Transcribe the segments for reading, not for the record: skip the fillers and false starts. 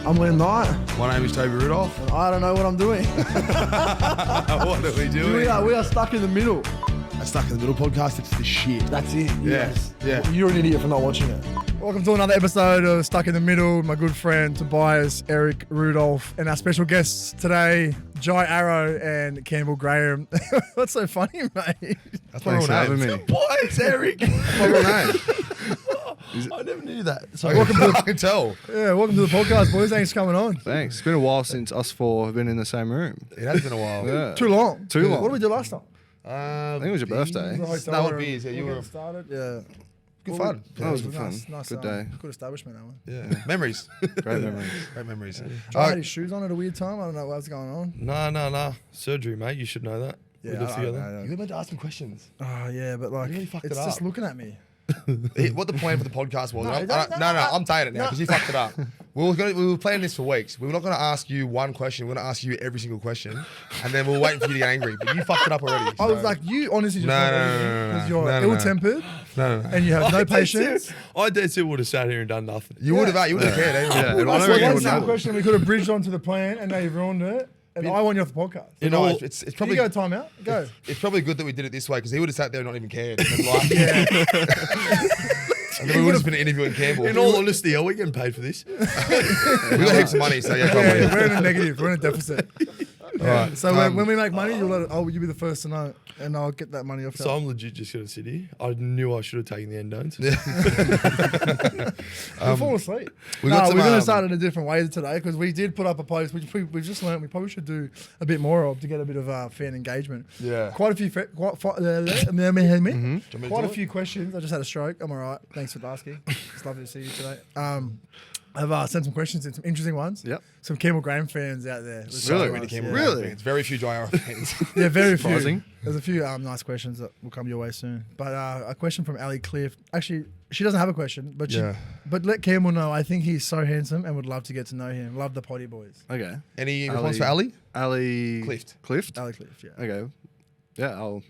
I'm Liam Knight. My name is Toby Rudolf. And I don't know what I'm doing. What are we doing? We are stuck in the middle. A Stuck in the Middle podcast. It's the shit. That's it. Yes. Yeah. You're an idiot for not watching it. Welcome to another episode of Stuck in the Middle. My good friend Tobias, Eric, Rudolf, and our special guests today, Jai Arrow and Campbell Graham. What's so funny, mate? That's my real name. me. Boy, it's Eric. That's my real name. I never knew that. So Welcome to I can tell. Yeah, welcome to the podcast, boys. Thanks for coming on. Thanks. It's been a while since us four have been in the same room. It has been a while. Yeah. Too long. Too long. What did we do last time? I think it was your birthday. No, what beers? Yeah, you were started. Yeah. good fun. That was Nice, fun. nice, Good day. Good establishment, that one. Yeah. Memories. Great memories. Great memories. Jai had his shoes on at a weird time. I don't know what's going on. No. Surgery, mate. You should know that. We Yeah, live I together. don't know. You were meant to ask me questions. Oh, yeah, but like, You really fucked it's it up. just looking at me. What the plan for the podcast was? No, I'm saying it now because you fucked it up. We were planning this for weeks. We were not going to ask you one question. We're going to ask you every single question, and then we're waiting for you to get angry. But you fucked it up already. I was like, you honestly just No. because you're No. ill-tempered no. and you have no patience. I dead set would have sat here and done nothing. You would have. You would have cared. Yeah, Yeah. and I That's don't reckon one you would simple know. question we could have bridged onto the plan, and now you've ruined it. And I want you off the podcast. You know, it's Can probably you go time out? Go. it's probably good that we did it this way because he would have sat there and not even cared. And like, and then we would have been interviewing Campbell. In all honesty, are we getting paid for this? We got heaps of money, so yeah, Yeah, probably. we're in a negative. We're in a deficit. Right. So when we make money, you'll be the first to know, and I'll get that money off. So I'm legit just going to sit here. I knew I should have taken the endowns. We'll fall asleep. we got some, we're going to start in a different way today because we did put up a post, which we've just learned we probably should do a bit more of to get a bit of fan engagement. Yeah. Quite a few, quite a it? few questions. I just had a stroke. I'm all right. Thanks for asking. It's lovely to see you today. I've sent some questions in, some interesting ones. Yep. Some Campbell Graham fans out there. Really? Many Campbell Yeah. Really? fans. Very few JR fans. Yeah, very Surprising. few. There's a few nice questions that will come your way soon. But a question from Ali Cliff. Actually, she doesn't have a question, but but let Campbell know. I think he's so handsome and would love to get to know him. Love the potty boys. Okay. Any response for Ali? Ali. Clift. Clift? Ali Cliff, yeah. Okay. Yeah, I'll.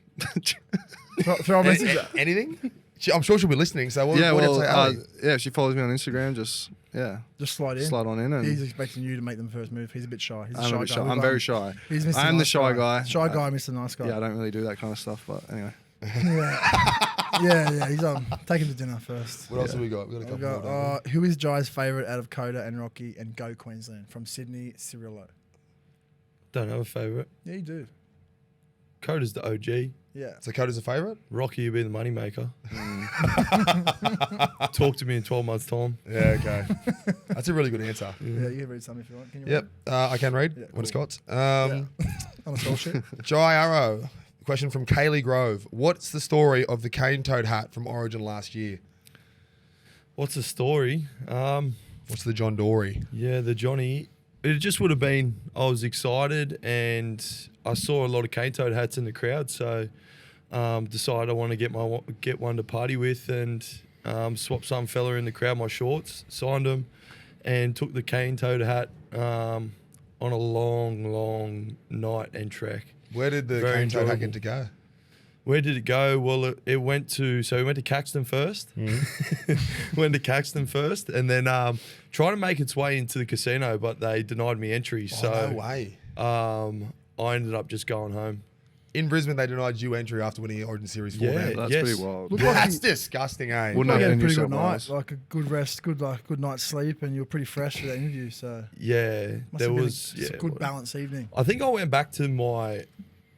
Throw a message. Anything? I'm sure she'll be listening. So what yeah, what do you well, have to say, Ali? yeah, she follows me on Instagram. Just slide in. slide on in. And He's expecting you to make them first move. He's a bit shy. He's a I'm, shy a bit guy. shy. I'm very shy. He's Mr. I am the Nice shy guy. Shy guy, Mr. Nice Guy. Yeah, I don't really do that kind of stuff, but anyway. Yeah. He's take him to dinner first. What else have we got? We got a We've couple got, more. who is Jai's favourite out of Coda and Rocky and Go Queensland from Sydney Cirillo? Don't have a favourite. Yeah, you do. Coda's the OG. Yeah. So Coda's a favourite? Rocky, you be the money maker. Talk to me in 12 months' time. Yeah, okay. That's a really good answer. Yeah, you can read some if you want. Can you Yep, I can read. Yeah, What it's cool. got. On a skull shit. Jai Arrow. Question from Kaylee Grove. What's the story of the cane toad hat from Origin last year? What's the story? What's the John Dory? Yeah, the Johnny. It just would have been, I was excited and I saw a lot of cane toad hats in the crowd. So decided I want to get one to party with and swapped some fella in the crowd my shorts, signed him and took the cane toad hat on a long night and trek. Where did the Very cane toad hat enjoyable. get to go? Where did it go? Well, we went to Caxton first. Went to Caxton first and then tried to make its way into the casino, but they denied me entry. Oh, no way. I ended up just going home. In Brisbane, they denied you entry after winning the Origin Series 4 Yeah. day. That's Yes. pretty wild. Look like That's you- disgusting, eh? Wouldn't You have had a been pretty New good South night, Wales. like a good rest, good night's sleep, and you were pretty fresh for that interview. So Yeah, must there have been was a good balanced evening. I think I went back to my.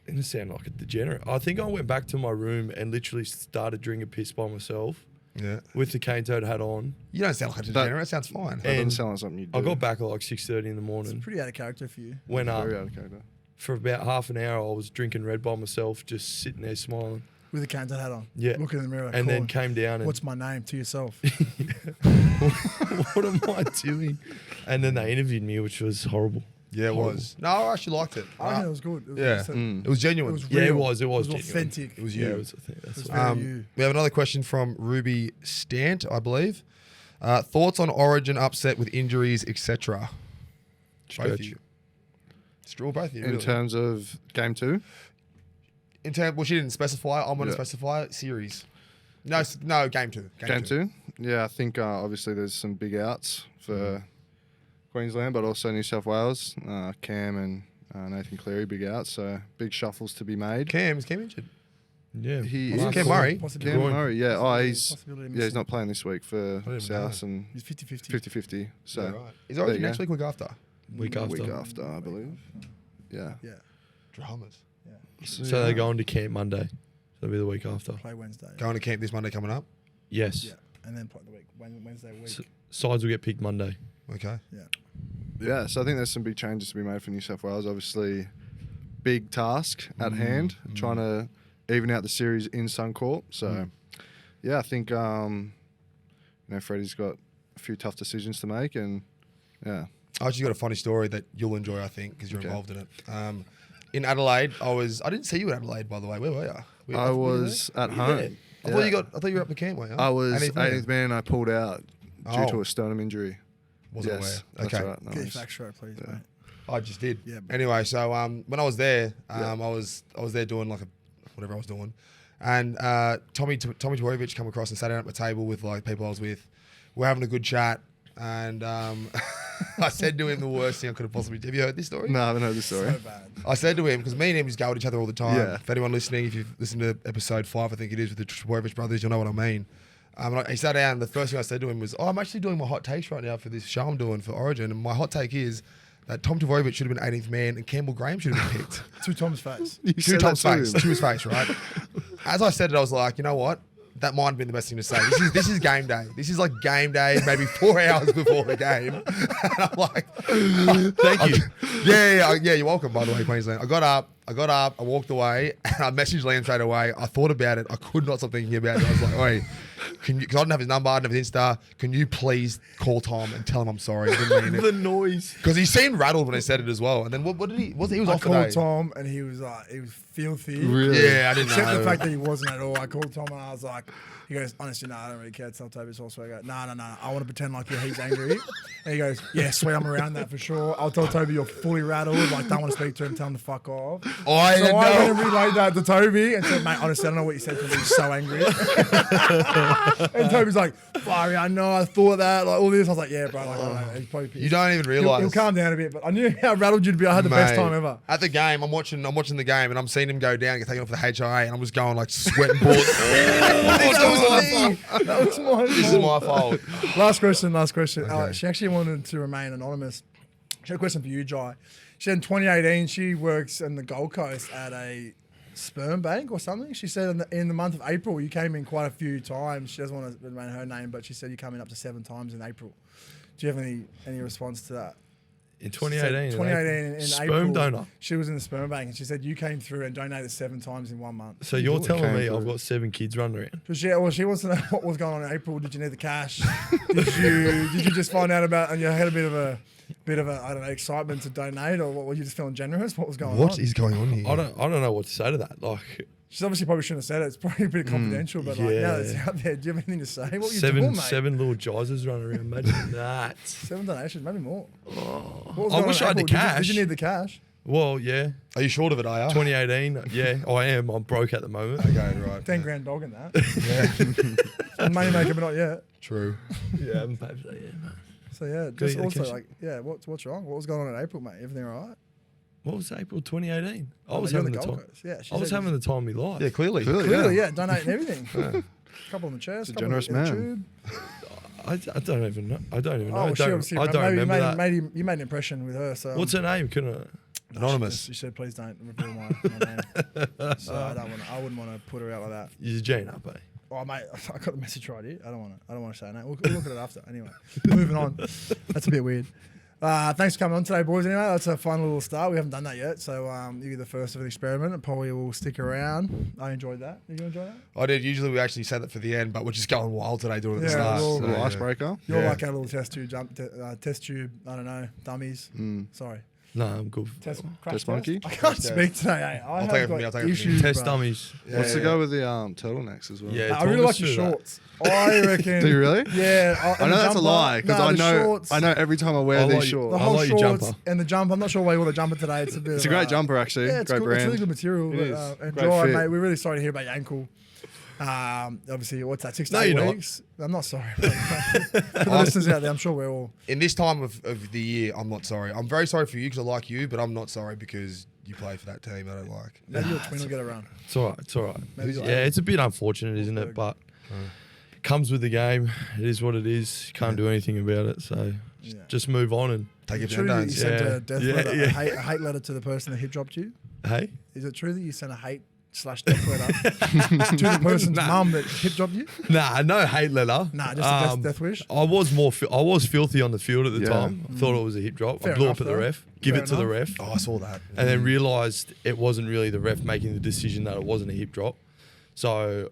It doesn't sound like a degenerate. I think I went back to my room and literally started drinking piss by myself Yeah. with the cane toad hat on. You don't sound like a degenerate. That sounds fine. That doesn't And sound like something you do. I got back at like 6:30 in the It's morning. pretty out of character for you. Went up Very out of character. for about half an hour. I was drinking red by myself, just sitting there smiling. With a Canton hat on. Yeah. Looking in the mirror. And then calling, came down and what's my name to yourself? what am I doing? And then they interviewed me, which was horrible. Yeah, it was. No, I actually liked it. I think it was good. It was, Yeah. decent. It was genuine. It was Yeah, it real. was. It was It was genuine. authentic. It was Yeah, you. it was. I think that's It was what. very you. We have another question from Ruby Stant, I believe. Thoughts on Origin upset with injuries, etc. Both of Stretch. you. Straw, both of you. In really. terms of game 2, Well, she didn't specify. I'm going to Yeah. specify series. No, game two. Game 2, yeah, I think obviously there's some big outs for Queensland, but also New South Wales. Cam and Nathan Cleary big out, so big shuffles to be made. Is Cam injured? Yeah. He Is is Cam Murray? Possibility. Cam Murray, yeah. Oh, he's Possibility he's missing. not playing this week for didn't South know. and He's 50-50. 50-50. So Yeah, right. Is there Origin you next go. week after? Week after. week after, I believe. Yeah. Yeah. Dramas. So they're going to camp Monday. So it'll be the week after. Play Wednesday. Going to camp this Monday coming up? Yes. Yeah. And then play the week Wednesday week. Sides will get picked Monday. Okay. Yeah, so I think there's some big changes to be made for New South Wales. Obviously, big task at hand, trying to even out the series in Suncorp. So, yeah, I think Freddie's got a few tough decisions to make, and yeah. I actually got a funny story that you'll enjoy, I think, because you're Okay. involved in it. In Adelaide, I didn't see you in Adelaide, by the way. Where were you? I was at home. I thought you were up the camp, weren't you? I was 18th man. 18th man, and I pulled out due Oh. to a sternum injury. Wasn't yes, aware. that's Okay. right. No Get your worries. facts right, please, Yeah. mate. I just did. Yeah, but- Anyway, so when I was there, I was there doing like whatever I was doing, and Tommy Tobias come across and sat down at my table with like people I was with. We're having a good chat, and I said to him the worst thing I could have possibly. Have you heard this story? No, I haven't heard this story. So bad. I said to him, because me and him just go at each other all the time. Yeah. If anyone listening, if you've listened to episode 5, I think it is, with the Tobias brothers, you'll know what I mean. He sat down, and the first thing I said to him was, I'm actually doing my hot takes right now for this show I'm doing for Origin, and my hot take is that Tom Tobias should have been 18th man and Campbell Graham should have been picked. To Tom's face. You to said Tom's that to face, him. to his face, right? As I said it, I was like, you know what? That might have been the best thing to say. This is game day. This is like game day, maybe 4 hours before the game. And I'm like, thank you. Yeah, you're welcome, by the way, Queensland. I got up, I walked away, and I messaged Liam straight away. I thought about it. I could not stop thinking about it. I was like, wait, because I didn't have his number, I didn't have his Insta. Can you please call Tom and tell him I'm sorry? I didn't mean The it. noise. Because he seemed rattled when I said it as well. And then what did he? He was I off today. called Tom and he was filthy. Really? Yeah, I didn't Except know. the fact that he wasn't at all. I called Tom and I was like, he goes, honestly, no, I don't really care. Tell Toby it's also. I go, no. I want to pretend like he's angry. And he goes, yeah, sweet, I'm around that for sure. I'll tell Toby you're fully rattled. Like, don't want to speak to him. Tell him to fuck off. I So didn't I went and know. relayed that to Toby and said, mate, honestly, I don't know what you said to me. He's so angry. And Toby's like, sorry, I know, I thought that. Like, all this. I was like, yeah, bro. Like, I don't know. He's probably pissed. You don't even He'll realise. calm down a bit, but I knew how rattled you'd be. I had the best Mate, time ever. At the game, I'm watching the game, and I'm seeing him go down, get taken off the HIA, and I'm just going like sweating bullets. That was my This is my fault. Last question. Okay. She actually wanted to remain anonymous. She had a question for you, Jai. She said in 2018, she works in the Gold Coast at a sperm bank or something. She said in the month of April, you came in quite a few times. She doesn't want to remain her name, but she said you come in up to 7 times in April. Do you have any response to that? In She 2018. said 2018 in Sperm April. donor. She was in the sperm bank, and she said you came through and donated 7 times in 1 month. So you're telling came me through. I've got 7 kids running around? So she wants to know what was going on in April. Did you need the cash? Did you just find out about and you had a bit of a I don't know, excitement to donate, or what, were you just feeling generous? What was going on? What is going on here? I don't know what to say to that. Like She's obviously probably shouldn't have said it. It's probably a bit confidential, but like now that it's yeah. out there, do you have anything to say? What were you doing, mate? seven little jizzes running around. Imagine that. 7 donations, maybe more. What was I going on wish in I had the April? cash. Did you need the cash? Well, yeah. Are you short of it, are you? 2018. Yeah, I am. I'm broke at the moment. Okay, right. 10 grand dog in that. Yeah, And money maker, but not yet. true. Yeah, I'm perhaps yeah, man. So yeah, you just the also cash? like, yeah, what's wrong? What was going on in April, mate? Everything all right? What was April 2018? I was You're on having the Gold time. Coast. Yeah, she I was said having the time of my life. Yeah, clearly. clearly, yeah, donating everything. Couple on the chest, a couple generous in the man. tube. I don't even know. I don't even know. Oh, I she don't, obviously I don't maybe remember that. you made an impression with her. So What's her name? Couldn't I? Anonymous. She said, "Please don't reveal my name." So I wouldn't want to put her out like that. You're Jane up, eh? Oh mate, I got the message right here. I don't want to say that. We'll look at it after. Anyway, moving on. That's a bit weird. Thanks for coming on today, boys. Anyway, that's a fun little start. We haven't done that yet, so you're the first of an experiment, and probably will stick around. I enjoyed that. Did you enjoy that? I did. Usually we actually say that for the end, but we're just going wild today doing it at the Yeah, start. well, A little So, icebreaker. You're Yeah. like our little test tube, test tube. I don't know, dummies. Sorry, No, I'm good. test crash Test monkey? I can't speak today. I I'll have take it from got you, I'll take it from you. issues, Test bro. dummies. What's to go with the turtlenecks as well? Yeah. I really talk like us your through that. shorts. I reckon. Do you really? Yeah. I know that's a lie because I know every time I wear I these like- shorts. the I whole like your shorts jumper. and the jumper. I'm not sure why you wore the jumper today. It's a bit. It's a great jumper actually. Yeah, it's great good. brand. It's really good material. It but, is. and Great dry, fit. mate. We're really sorry to hear about your ankle. Obviously, what's that? 6 to No, 8 you're not. weeks. I'm not sorry. For the listeners out there, I'm sure we're all. In this time of the year, I'm not sorry. I'm very sorry for you because I like you, but I'm not sorry because you play for that team I don't like. Maybe your twin will get a run. It's all right. It's all right. Maybe Yeah, like- it's a bit unfortunate, isn't it? But it comes with the game. It is what it is. You can't do anything about it. So Yeah. just move on and Take your Is it true that you band-aids. sent Yeah. a death Yeah, letter, yeah. a hate letter to the person that hip dropped you? hey. Is it true that you sent a hate/death letter to the person's mum that hip dropped you? Nah, no hate letter. Nah, just a death wish. I was I was filthy on the field at the Yeah. time. I thought it was a hip drop. Fair I blew enough, up at the though. ref. Give Fair it to the enough. ref. Oh, I saw that. And then realised it wasn't really the ref making the decision that it wasn't a hip drop. So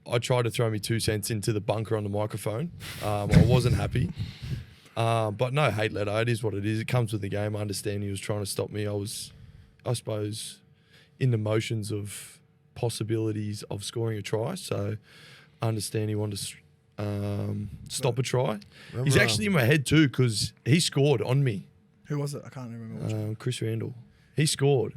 I tried to throw me 2 cents into the bunker on the microphone. I wasn't happy. But no hate letter. It is what it is. It comes with the game. I understand he was trying to stop me. I was, I suppose, in the motions of possibilities of scoring a try. So I understand he wanted to stop a try. He's actually in my head too because he scored on me. Who was it? I can't remember. Which one. Chris Randall. He scored.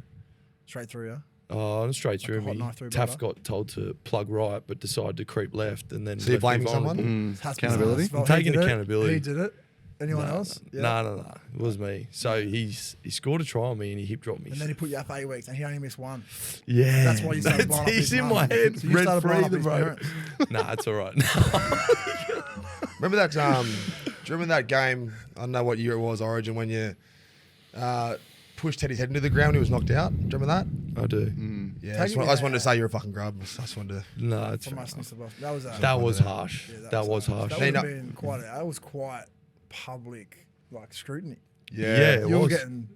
Straight through, yeah. Oh, straight through a hot me. knife through Taff brother. got told to plug right, but decided to creep left, and then So you're left me blaming someone? vulnerable. Has to be Accountability? nice. Well, I'm taking he did it. accountability. He did it. Anyone else? Yeah. No. It was me. So he scored a try on me and he hip dropped me. And then he put you up 8 weeks, and he only missed one. Yeah, That's why you started blowing up He's his in mum. my head. So you started blowing up his bro. parents. Nah, it's all right. Remember that? Do you remember that game? I don't know what year it was, Origin, when you pushed Teddy's head into the ground. He was knocked out. Do you remember that? I do. Yeah. I just wanted to say you're a fucking grub. I just wanted to. No, it's From us, Mr. Buff. That was that was harsh. yeah, That was harsh. That Hey, would have no- been quite. That was quite public, like scrutiny. Yeah, it You were was. getting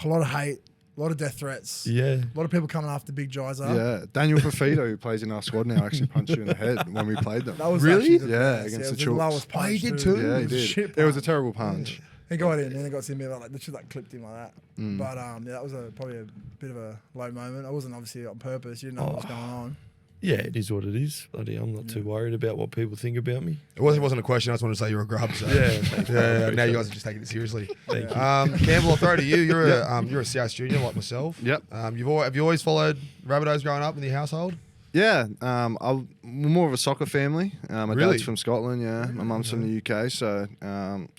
a lot of hate, a lot of death threats. Yeah. A lot of people coming after Big Jaiza. Yeah, Daniel Fafito, who plays in our squad now, actually punched you in the head when we played them. That was Really? actually the Yeah, best. against it the was Chooks. lowest Oh, he punch did too. too? Yeah, he It was a did. shit It was a punch. terrible punch. He got in, and then it got to me like literally like clipped him like that. But yeah, that was probably a bit of a low moment. I wasn't obviously on purpose. You didn't know what was going on. Yeah, it is what it is. Bloody, I'm not too worried about what people think about me. It wasn't a question. I just wanted to say you're a grub. So. Yeah, thanks, bro. Yeah. Now Appreciate you it. guys are just taking it seriously. Thank you. Campbell, I'll throw it to you. You're a CS junior like myself. Yep. Have you always followed Rabbitohs growing up in your household? Yeah, I'm more of a soccer family. My Really? dad's from Scotland, yeah. My mum's from the UK, so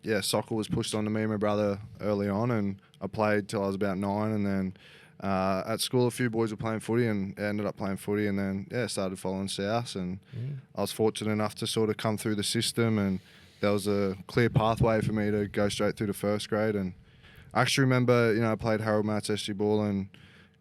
yeah, soccer was pushed onto me and my brother early on, and I played till I was about 9, and then at school a few boys were playing footy, and ended up playing footy, and then started following South, and I was fortunate enough to sort of come through the system, and there was a clear pathway for me to go straight through to first grade, and I actually remember, I played Harold Mats SG Ball and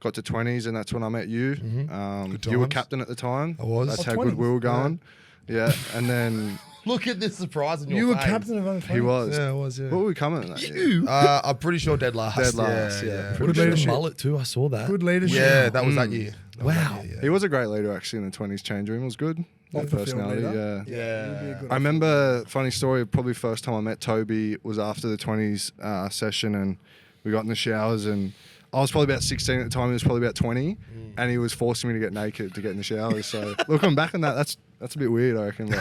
got to 20s, and that's when I met you. Good You were times. captain at the time. I was. That's Oh, how good 20s. we were going. Yeah, and then Look at this surprise in your You were face. captain of under he was. Yeah, I was. Yeah. What were we coming at that year? I'm pretty sure dead last. Dead last, yeah. yeah. Good Pretty sure leadership. mullet too. I saw that. Good leadership. Yeah, that was that year. That was that Wow. year, yeah. He was a great leader actually in the 20s change room. It was good. Off Good the field personality, leader. yeah. Yeah. you'd be a good I remember, funny story, probably first time I met Toby was after the 20s session, and we got in the showers, and I was probably about 16 at the time, he was probably about 20, and he was forcing me to get naked to get in the showers. So looking back on that, that's a bit weird, I reckon. Like,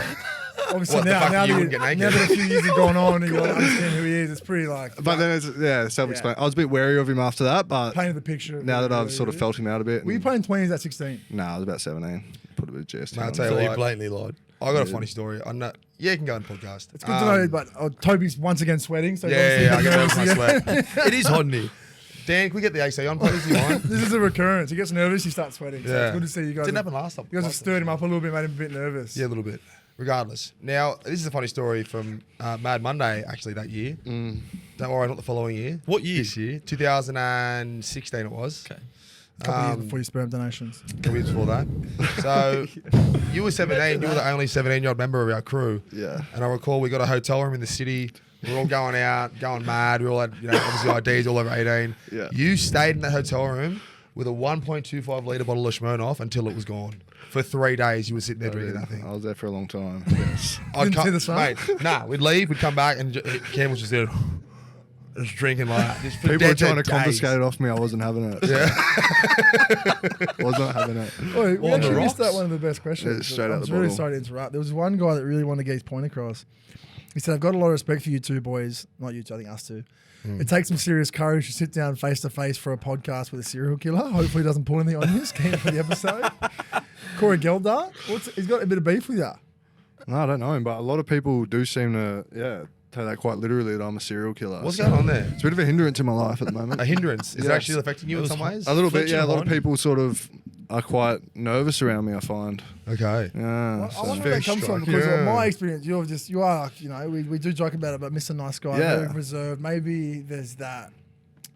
Obviously What, the now, fact now, that you that wouldn't get naked? now that a few years have gone on and you understand who he is, it's pretty like but then it's self-explanatory. I was a bit wary of him after that, but painted the picture. of now who that I've he sort of is. felt him out a bit. Were you playing 20s at 16? Nah, I was about 17. Put a bit of jest. Nah, I'll on tell it. you So he what. blatantly lied. I got a funny story. I'm not. Yeah, you can go on the podcast. It's good to know, but Toby's once again sweating. So Yeah, he's I obviously get nervous my again. sweat. It is hot in here. Dan, can we get the AC on, please? Do you mind? This is a recurrence. He gets nervous, he starts sweating. So Yeah. it's good to see you guys. Didn't happen last time. You guys have stirred him up a little bit, made him a bit nervous. Yeah, a little bit. Regardless. Now, this is a funny story from Mad Monday, actually, that year. Don't worry, not the following year. What year? This year. 2016 it was. Okay. A couple of years before your sperm donations. A couple years before that. So, you were 17. You were the only 17-year-old member of our crew. Yeah. And I recall we got a hotel room in the city. We were all going out, going mad. We all had, obviously IDs all over 18. Yeah. You stayed in that hotel room with a 1.25 litre bottle of Smirnoff until it was gone. For 3 days, you were sitting there drinking that thing. I was there for a long time. Yes. Didn't see the sun? Mate, nah, we'd leave, we'd come back, and Cam was just there, just drinking like that. Just for People were dead trying to days. confiscate it off me. I wasn't having it. Yeah. Was not having it. Oh, we On the actually missed rocks? that one of the best questions. Yeah, straight out I'm the really bottle. sorry to interrupt. There was one guy that really wanted to get his point across. He said, I've got a lot of respect for you two boys. Not you two, I think us two. It takes some serious courage to sit down face to face for a podcast with a serial killer. Hopefully he doesn't pull anything on you. Keen for the episode. Corey Geldar? He's got a bit of beef with you. No, I don't know him, but a lot of people do seem to, take that quite literally that I'm a serial killer. What's So going on there? It's a bit of a hindrance in my life at the moment. A hindrance? Is it Yes. actually affecting you in some ways? A little bit, Fletcher yeah. A lot of behind you. people sort of are quite nervous around me, I find. Okay. Yeah. I so- wonder where that comes from because Yeah. of my experience, you are, we do joke about it, but Mr. Nice Guy, Yeah. very reserved. Maybe there's that.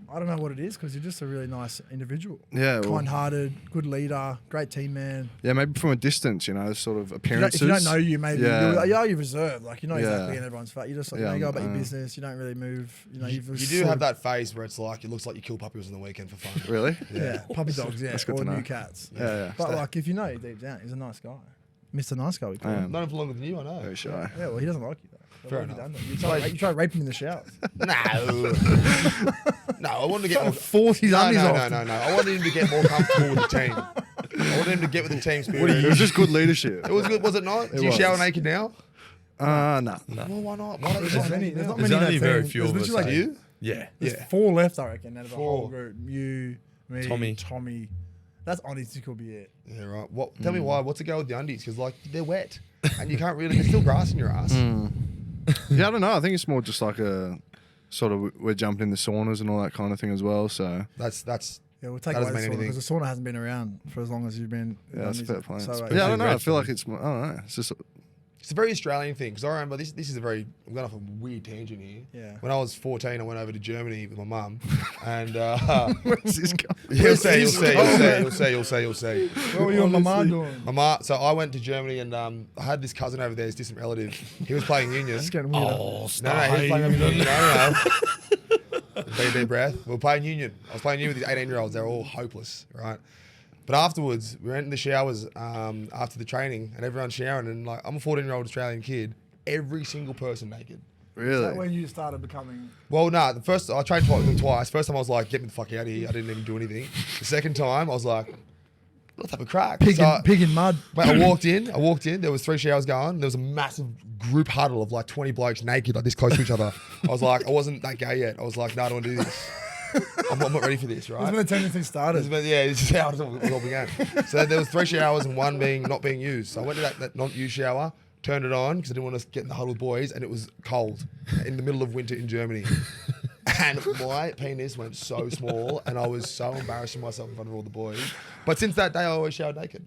I don't know what it is because you're just a really nice individual. Yeah, well- Kind-hearted, good leader, great team man. Yeah, maybe from a distance, sort of If you don't- appearances. If you don't know you, maybe Yeah. you're reserved. Like you know Yeah. exactly in everyone's face. You just like, Yeah, you go about your uh, business. You don't really move. You do have that face where it's like it looks like you kill puppies on the weekend for fun. Really? Yeah, puppy dogs. Yeah, That's good or to know. new cats. Yeah. But like if you know deep down, he's a nice guy, Mr. Nice Guy. We call I him. am. Not even for longer than you, I know. Very shy. Yeah, well, he doesn't like you though. Fair What have you enough. done? You try to rape him in the showers. No. No, I wanted to get Trying more. to force his no, undies no, off. no. I wanted him to get more comfortable with the team. I wanted him to get with the team spirit. It was just good leadership. It was good, was it not? Do you was. shower naked now? Nah. Well, why not? Why don't you There's shower not many. naked There's now? not There's many. in only that very team. few There's of us, literally like eh? You? Yeah. There's Yeah. 4 left, I reckon, out of the whole Four. group. You, me, Tommy. Tommy. That's honestly could be it. Yeah, right. Tell me why. What's the go with the undies? Because like they're wet, and you can't really. There's still grass in your ass. Yeah, I don't know. I think it's more just like a sort of we're jumping in the saunas and all that kind of thing as well. So That's Yeah, we'll take That away doesn't the mean sauna anything. because the sauna hasn't been around for as long as you've been. yeah, that's a fair point. So, Yeah, I don't know. I Redford. feel like it's. I don't know. It's just. It's a very Australian thing because I remember this. This is a very. I'm going off a weird tangent here. Yeah. When I was 14, I went over to Germany with my mum, and Where's this going? you'll see. What were you and my mum doing? My ma. So I went to Germany, and I had this cousin over there, this distant relative. He was playing union. It's getting weird. Oh, No, he was stop. playing over union. No. Take a deep breath. We were playing union. I was playing union with these 18-year-olds. They're all hopeless, right? But afterwards, we went in the showers after the training, and everyone's showering. And like, I'm a 14-year-old Australian kid. Every single person naked. Is that Really? when you started becoming? Well, no. The first I trained twice. First time I was like, "Get me the fuck out of here!" I didn't even do anything. The second time I was like, "Let's have a crack." Pig, So- in, pig in mud. Mate, I walked in. There was 3 showers going. There was a massive group huddle of like 20 blokes naked, like this close to each other. I was like, I wasn't that gay yet. I was like, no, I don't want to do this. I'm not ready for this, That's right? when the tendency started. This is how it all began. So there was 3 showers and one not being used. So I went to that not used shower, turned it on because I didn't want to get in the huddle with boys, and it was cold in the middle of winter in Germany. And my penis went so small, and I was so embarrassing myself in front of all the boys. But since that day, I always showered naked.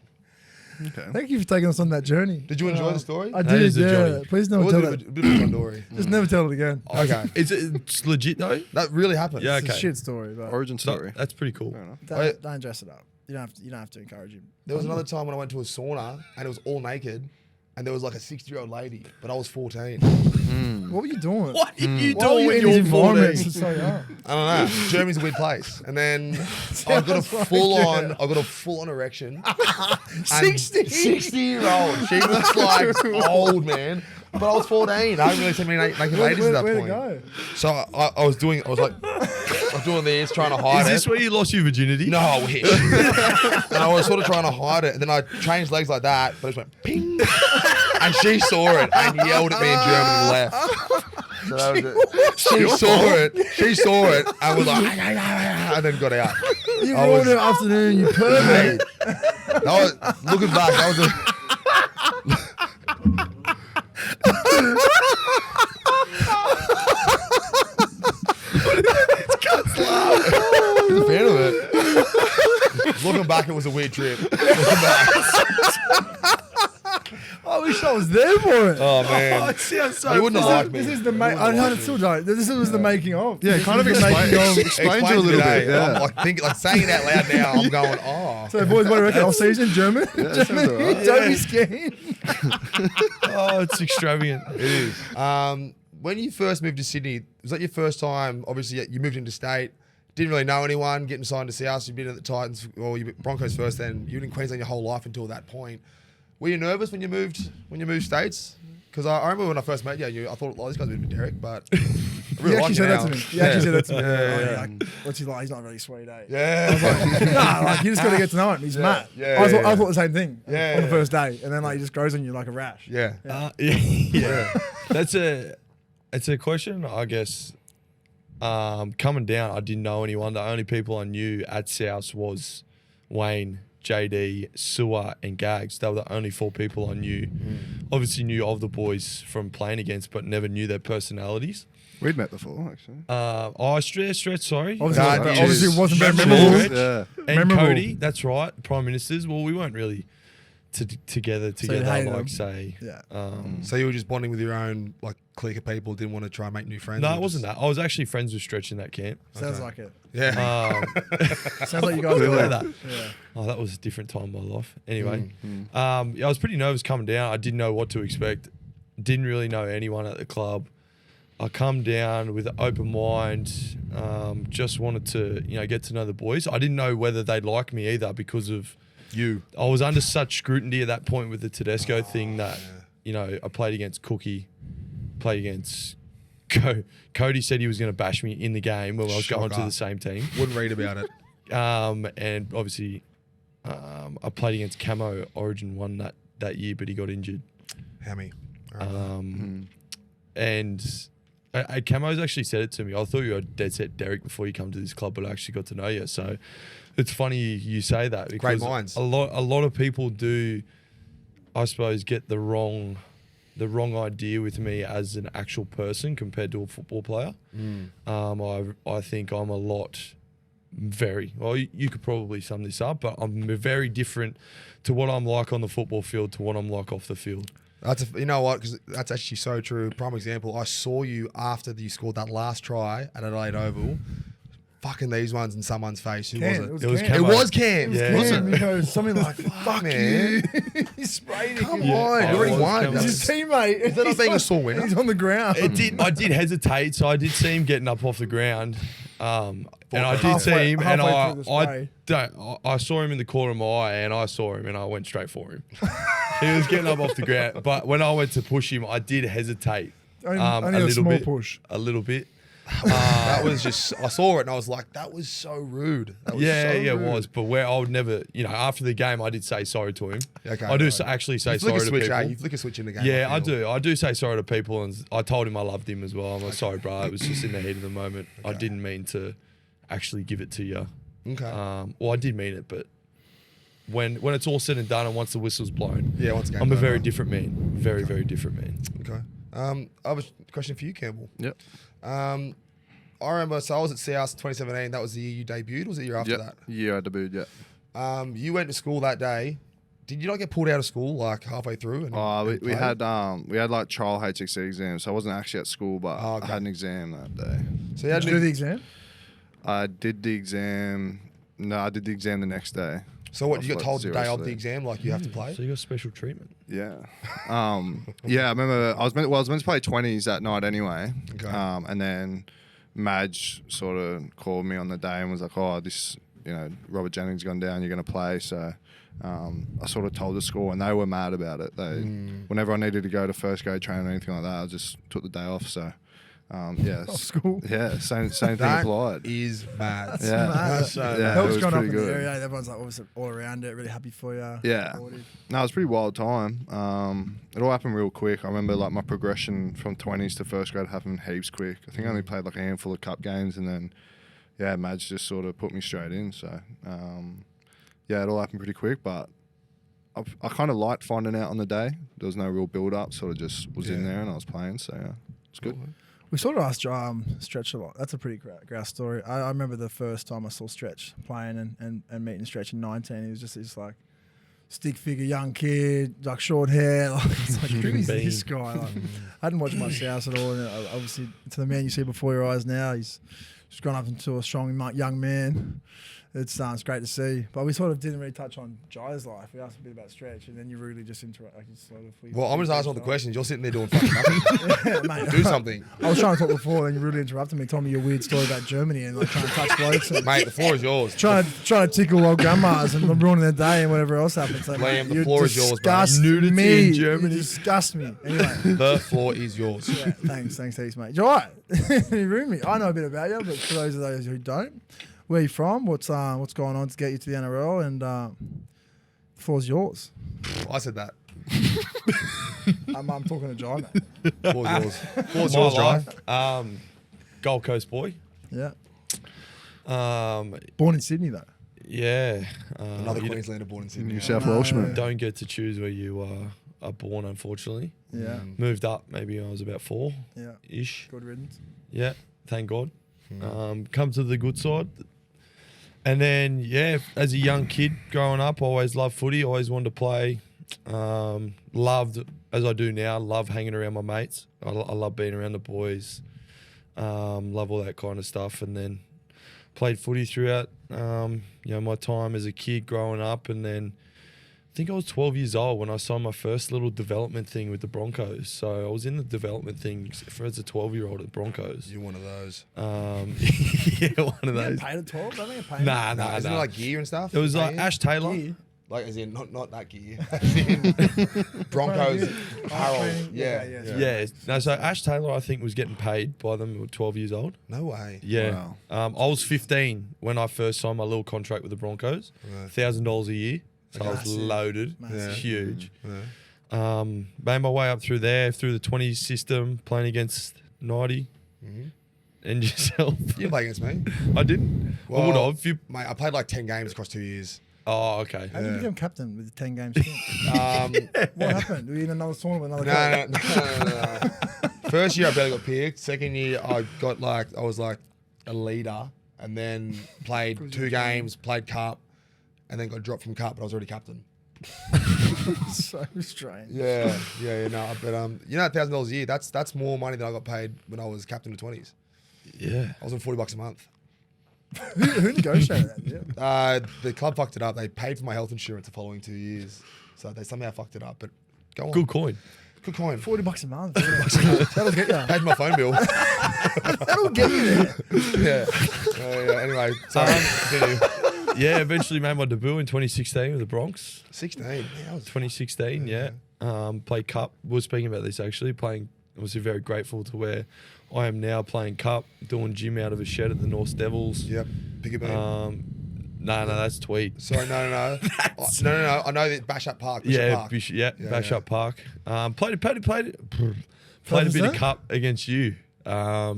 Okay. Thank you for taking us on that journey. Did you enjoy the story? I That did, is a yeah. journey. Please It never was tell a that. bit of a fun story. Just never tell it again. Okay. It's legit though. That really happened. Yeah, It's a okay. shit story, but Origin So, story. that's pretty cool. Fair enough. don't dress it up. You don't have to encourage him. There was another time when I went to a sauna and it was all naked and there was like a 60-year-old lady, but I was 14. What were you doing? What are you Why were you doing in with these your environments 14? for so young? I don't know. Germany's a weird place. And then I got a full on erection. 60? 60-year-old. She was like old, man. But I was 14. I hadn't really seen many naked ladies at that Where'd it point. go? So I was doing this, trying to hide Is it. this where you lost your virginity? No, I wish. And I was sort of trying to hide it. And then I changed legs like that, but it just went ping. And she saw it and yelled at me in German and left. So that was it. She saw it and was like, and then got out. You I ruined was- her afternoon, you pervert. That was, looking back, that was a... I was a fan of it. Looking back, it was a weird trip. Looking back. I wish I was there for it. Oh, man. it sounds so You wouldn't have liked me. This is the I still don't. This was the making of. Yeah, This kind of is the making of. explain to a little today. bit. I'm Yeah. like saying it out loud now. I'm going, oh. So boys, what do you reckon? I'll see you in German. Yeah, sounds alright. Don't be scared. Oh, it's extravagant. It is. When you first moved to Sydney, was that your first time? Obviously, you moved into state. Didn't really know anyone. Getting signed to South. You've been at the Titans, or you Broncos first. Then you were in Queensland your whole life until that point. Were you nervous when you moved states? Because I remember when I first met you, I thought, oh, this guy's a bit of a Derek, but I really You like actually you said that now. to me. You actually said that to me. Yeah, Oh, yeah. like, what's he like? He's not really sweet, eh? Yeah. Nah, like you just got to get to know him. He's mad. yeah, I yeah. thought the same thing Yeah, on the yeah. first day, and then like he just grows on you like a rash. Yeah. Yeah. It's a question, I guess. Coming down, I didn't know anyone. The only people I knew at South was Wayne JD, Sewer, and Gags. They were the only 4 people I knew. Obviously knew of the boys from playing against, but never knew their personalities. We'd met before, actually. Stretch, sorry. Obviously it wasn't very Memorable. memorable. Yeah. And Memorable. Cody, that's right. Prime Ministers. Well, we weren't really together, you hated like them. say. Yeah. So you were just bonding with your own like clique of people, didn't want to try and make new friends? No, or it wasn't that. I was actually friends with Stretch in that camp. Sounds like it. Yeah. Sounds like you guys Clearly were that. Yeah. Oh, that was a different time in my life. Anyway, I was pretty nervous coming down. I didn't know what to expect. Didn't really know anyone at the club. I come down with an open mind. Just wanted to, get to know the boys. I didn't know whether they'd like me either because of You. I was under such scrutiny at that point with the Tedesco thing that, I played against Cookie, played against Cody said he was going to bash me in the game when I was going to Shocker. the same team. Wouldn't read about it. And obviously, I played against Camo. Origin won that year, but he got injured. Hammy. And Camo's actually said it to me. I thought you were dead set Derek before you come to this club, but I actually got to know you. So it's funny you say that because Great minds. a lot of people do, I suppose, get the wrong idea with me as an actual person compared to a football player. I think I'm a lot well, you could probably sum this up, but I'm very different to what I'm like on the football field to what I'm like off the field. You know what? Because that's actually so true. Prime example. I saw you after you scored that last try at Adelaide Oval, fucking these ones in someone's face. Who was Cam, it? It was Cam. Camo. It was Cam. Yeah. Was Cam, it? you know, something like, fuck man. you. He sprayed it. Come Yeah. on, Oh, you already it was won. Camo. It's his teammate. Is that not being a sore winner? He's on the ground. I did hesitate, so I did see him getting up off the ground. And I did see him, and halfway through the I saw him in the corner of my eye, and I saw him, and I went straight for him. He was getting up off the ground, but when I went to push him, I did hesitate. Only a small push. A little bit. That was just, I saw it and I was like, that was so rude. That was Yeah, so it rude. was. But where I would never, after the game, I did say sorry to him. Okay, I do right. actually say You flick sorry a to switch, people. eh? You flick a switch in the game. Yeah, I feel. do. I do say sorry to people, and I told him I loved him as well. I'm like, sorry, bro. It was just in the heat of the moment. I didn't mean to actually give it to you. Okay. Well, I did mean it, but when it's all said and done, and once the whistle's blown, Yeah, once again. I'm a very different man. Very, very different man. Okay. I have a question for you, Campbell. Yep. I remember, so I was at South 2017. That was the year you debuted. Was it the year after that? Yeah, I debuted, yeah. You went to school that day. Did you not get pulled out of school like halfway through? And We had like trial HXC exams, so I wasn't actually at school, but Oh, okay. I had an exam that day. So you had Did you do the exam? I did the exam. No, I did the exam the next day. So what? You got Like, told the day of the seriously. exam, like you have to play? So you got special treatment. Yeah. Yeah, I remember I was meant to play 20s that night anyway. Okay. And then Madge sort of called me on the day and was like, "Oh, this, Robert Jennings gone down. You're going to play." So I sort of told the school, and they were mad about it. They, whenever I needed to go to first grade training or anything like that, I just took the day off. So yeah, Off school. yeah, same thing That applied. is mad. Yeah. Mad. So Yeah. Helps it was going up pretty in the good. area. Everyone's like obviously all around it, really happy for you. Yeah. Supportive. No, it was a pretty wild time. It all happened real quick. I remember like my progression from 20s to first grade happened heaps quick. I think I only played like a handful of cup games, and then Madge just sort of put me straight in. So it all happened pretty quick, but I kind of liked finding out on the day. There was no real build up, sort of just was in there and I was playing. So yeah, it's good. We sort of asked Stretch a lot. That's a pretty grouse story. I remember the first time I saw Stretch playing and meeting Stretch in 19. He was just this like stick figure young kid, like short hair. Like, it's like who is this guy? Like, I hadn't watched much South at all. And obviously, to the man you see before your eyes now, he's just gone up into a strong young man. It's great to see. But we sort of didn't really touch on Jai's life. We asked a bit about Stretch, and then you really just interrupt. Like, Well, I'm just asking all the questions. You're sitting there doing fucking nothing. Yeah, mate. Do something. I was trying to talk before, and you really interrupted me. Told me your weird story about Germany and like trying to touch blokes. And Mate, the floor is yours. trying to tickle old grandmas and ruining their day and whatever else happens. So, Liam, the you floor is yours, mate. disgust Nudity me. in Germany. You disgust me. Anyway, The floor is yours. yeah, thanks, heaps, mate. You're right. You ruined me. I know a bit about you, but for those who don't, where are you from? What's going on to get you to the NRL? And the floor's yours. I said that. I'm talking to Jai, mate. Floor's yours. Floor's My yours, Jai. life, Gold Coast boy. Yeah. Um, Born in Sydney, though. Yeah. Another You Queenslander born in Sydney. New South Welshman. don't get to choose where you are born, unfortunately. Yeah. Moved up maybe I was about 4-ish. Yeah. Good riddance. Yeah, thank God. Come to the good side. And then, yeah, as a young kid growing up, I always loved footy, always wanted to play. Loved, as I do now, love hanging around my mates. I love being around the boys. Love all that kind of stuff. And then played footy throughout, my time as a kid growing up. And then I think I was 12 years old when I signed my first little development thing with the Broncos. So I was in the development thing as a 12-year-old at the Broncos. You're one of those. Yeah, one of You those. get paid at 12? Don't think paid. Nah. Isn't it like gear and stuff? It was like Paying? Ash Taylor. Gear. Like, as in, not that gear. As in Broncos apparel. training. Yeah. Yeah. No, so Ash Taylor, I think, was getting paid by them at 12 years old. No way. Yeah. Wow. I was 15 when I first signed my little contract with the Broncos. Right. $1,000 a year. So I was Massive. loaded. Massive. It's huge. Yeah. Made my way up through there, through the 20s system, playing against 90. And yourself. You didn't play against me. I didn't. I Well, would have. You... Mate, I played like 10 games across 2 years. Oh, okay. How did you Yeah. become captain with the 10 games? What happened? Were you in another tournament with another coach? No. First year I barely got picked. Second year I was like a leader, and then played 2 games, played cup, and then got dropped from cup, but I was already captain. So strange. Yeah. No, but $1,000 a year. That's more money than I got paid when I was captain of 20s. Yeah. I was on $40 a month. Who negotiated that? Yeah. The club fucked it up. They paid for my health insurance the following 2 years, so they somehow fucked it up. But go on. Good coin. Good coin. $40 a month. That'll get you. Paid my phone bill. That'll get you there. Yeah. Anyway, sorry. Continue. Yeah, eventually made my debut in 2016 with the Bronx. 16. Yeah, I was 2016, yeah. Played cup. We were speaking about this actually. Obviously very grateful to where I am now playing cup, doing gym out of a shed at the North Devils. Yep. Pick a bean. No, that's Tweed. Sorry, no. No. I know that Bash Up Park. Bishop Park. Park. Bash Up Park. Played a bit was of that? cup against you. At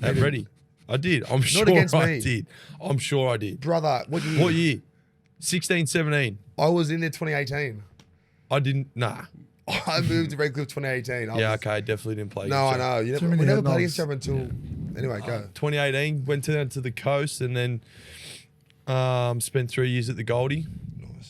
Ready. I did. I'm sure against I me. did. I'm sure I did. Brother, what year? What year? 16, 17. I was in there 2018. I didn't. Nah. I moved to Redcliffe 2018. Yeah, okay. Definitely didn't play. No, against I you. know. Too We many never head played nods. against each other until. Anyway, go. 2018, went down to the coast and then spent 3 years at the Goldie.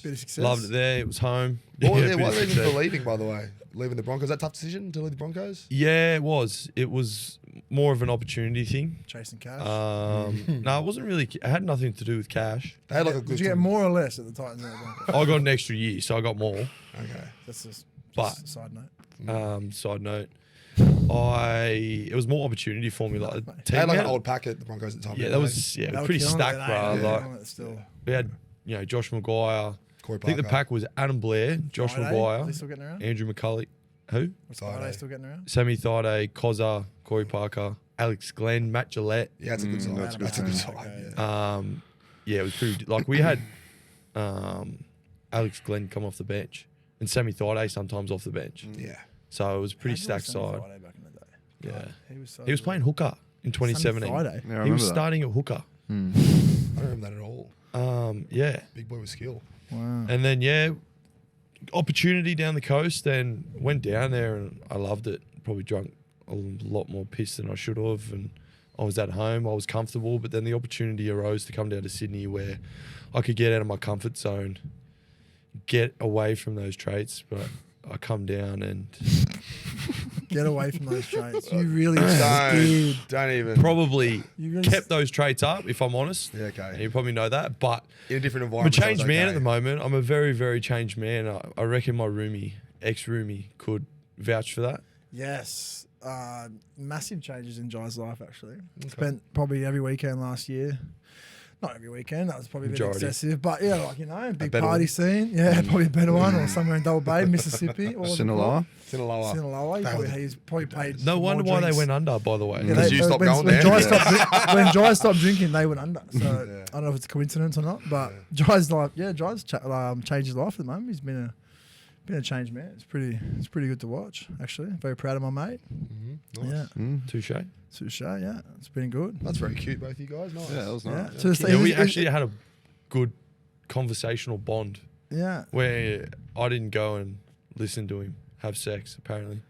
Bit of success. Loved it there. It was home. What Yeah, bit was of the reason success. for leaving, by the way? Leaving the Broncos? Was that a tough decision to leave the Broncos? Yeah, it was. It was more of an opportunity thing. Chasing cash. No, it wasn't really. It had nothing to do with cash. They had like a Did good. you get more or less at the Titans? and the Broncos? I got an extra year, so I got more. Okay. That's just But- a side note. Side note, it was more opportunity for me. Like the They had like team an out- old pack at the Broncos at the time. Yeah, didn't that they? was They were pretty killing stacked, it, bro. they were Like killing it still. we had Josh Maguire. Corey I think the Parker. pack was Adam Blair, Josh Friday, Maguire, they still getting around? Andrew McCulley, who? Was Friday still getting around? Sammy Thaiday, Kozza, Corey Parker, Alex Glenn, Matt Gillette. Yeah, that's a good side. that's a That's good a good side. side. Okay, Yeah. Yeah, it was pretty. Like we had Alex Glenn come off the bench and Sammy Thaiday sometimes off the bench. Yeah. So it was a pretty How good was stacked Sammy side. Friday back in the day? Yeah. He was, so He was good. playing hooker in 2017. Friday. Yeah, I He was remember that. starting at hooker. I don't remember that at all. Yeah. Big boy with skill. Wow. And then, yeah, opportunity down the coast and went down there and I loved it. Probably drunk a lot more piss than I should have. And I was at home. I was comfortable. But then the opportunity arose to come down to Sydney where I could get out of my comfort zone, get away from those traits. But I come down and Get away from those traits. You really did. Don't even. probably You really kept those traits up, if I'm honest. Yeah, And okay. you probably know that. But In a different I'm a environment. changed that was man okay. at the moment. I'm a very, very changed man. I reckon my ex-roomie could vouch for that. Yes. Massive changes in Jai's life, actually. Spent probably every weekend last year. Not every weekend, that was probably a bit Majority. excessive. But yeah, like, you know, big better party one. scene. Yeah, probably a better one. Or somewhere in Double Bay, Mississippi. Or Sinaloa. Sinaloa. Sinaloa. He's probably paid. No for wonder more why they drinks. went under, by the way. Yeah, Because you stopped going there. When Jai stopped drinking, they went under. So I don't know if it's a coincidence or not, but Jai's life, Jai's changed his life at the moment. He's been a changed man. It's pretty good to watch, actually. Very proud of my mate. Nice. Yeah, Touche. Touche. Yeah, it's been good. That's very cute, both of you guys. Nice. Yeah, that was Yeah, nice. to the Yeah, we he's- actually had a good conversational bond Yeah. where I didn't go and listen to him have sex, apparently.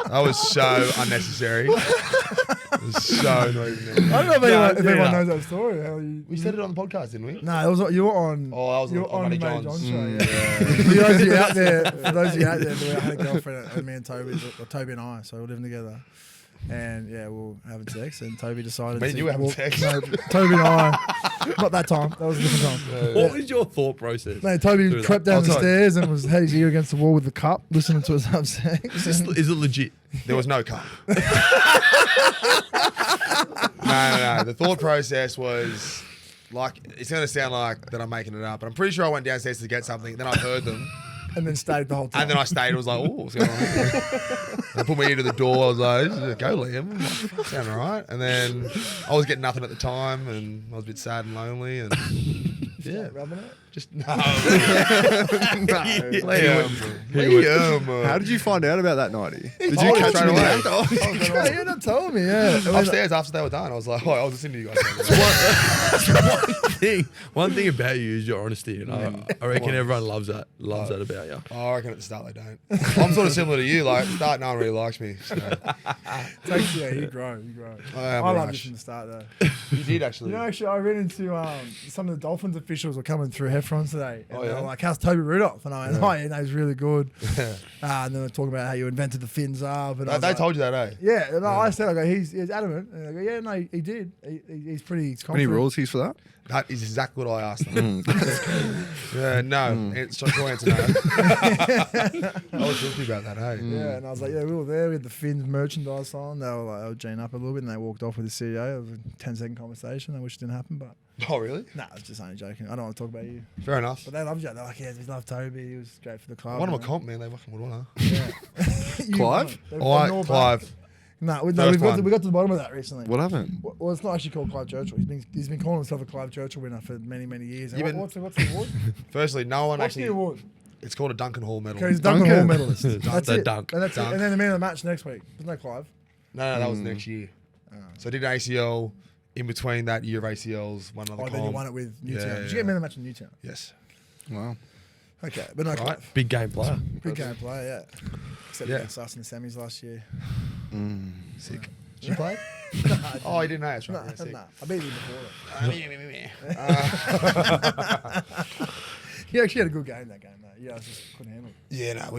That was so unnecessary. It was so not even there. I don't know if No, anyone yeah. knows that story. How We said it on the podcast, didn't we? No, it was you were on. Oh, I was you were on on Matty Matty John's. John's show. Yeah. For those of you out there, I had a girlfriend, and me and Toby, or Toby and I, so we were living together. And yeah, we were having sex, and Toby decided. Me and you were having sex? No, Toby and I. Not that time. That was a different time. What was your thought process? No, Toby through crept that? down the sorry. stairs and had his ear against the wall with the cup, listening to us have sex. Is it legit? There was no cup. No. The thought process was like, it's going to sound like that I'm making it up, but I'm pretty sure I went downstairs to get something. Then I heard them. And then stayed the whole time. And then I stayed. I was like, oh, what's going on here? And I put my ear to the door. I was like, go, Liam. I'm like, sound all right. And then I was getting nothing at the time, and I was a bit sad and lonely. And yeah, rubbing it. just no. Liam, how did you find out about that nighty? Did you Oh, catch straight him in away. the act? Yeah, you ended up telling me, yeah. Upstairs after they were done, I was like, oh, I was listening to you guys. One thing about you is your honesty, and I reckon everyone loves that about you. Oh, I reckon at the start they don't. I'm sort of similar to you. Like, at the start, no one really likes me. So. Yeah, you grow. I am I a loved rush. it from the start, though. You did actually. You know, actually, I ran into some of the Dolphins officials were coming through Heffron today. And Oh, they yeah? were like, how's Toby Rudolf? And I went, oh, yeah, no, he's really good. And then they were talking about how you invented the fins up. And I was They like, told you that, eh? Yeah, and I said, I go, he's adamant. And I go, yeah, no, he did. He's pretty confident. Any royalties for that? That is exactly what I asked them. No. It's short answer, no. I was talking about that, hey? Yeah, and I was like, yeah, we were there. We had the Fins merchandise on. They were like, they were G'ing up a little bit, and they walked off with the CEO. It was a 10-second conversation. I wish it didn't happen, but Oh, really? no, I was just only joking. I don't want to talk about you. Fair enough. But they loved you. They're like, yeah, we love Toby. He was great for the club. One of And a comp, man. They fucking would want to. Yeah. You Clive? won. All right, They're all Clive. back. No, we First got one. we got to the bottom of that recently. What happened? Well, it's not actually called Clive Churchill. He's been calling himself a Clive Churchill winner for many, many years. And You've been- what's the award? Firstly, no one What's actually. the award? It's called a Duncan Hall medal. Okay, he's Duncan Hall Duncan. medalist. That's The it. dunk. And that's it. Dunk. And then the man of the match next week. There's no Clive. No, that was next year. So I did an ACL. In between that year of ACLs, one other Oh, comp. then you won it with Newtown. Yeah, Did you yeah. get man of the match in Newtown? Yes. Wow. Okay, but no Right. Clive. Big game player. Good game player, yeah. Except Yeah. against us in the semis last year. Sick. Did you play? Oh, he didn't know. That's right. Nah, Yeah, sick. nah. I beat him before that. He actually had a good game that game, though. Yeah, I just couldn't handle it. Yeah, no,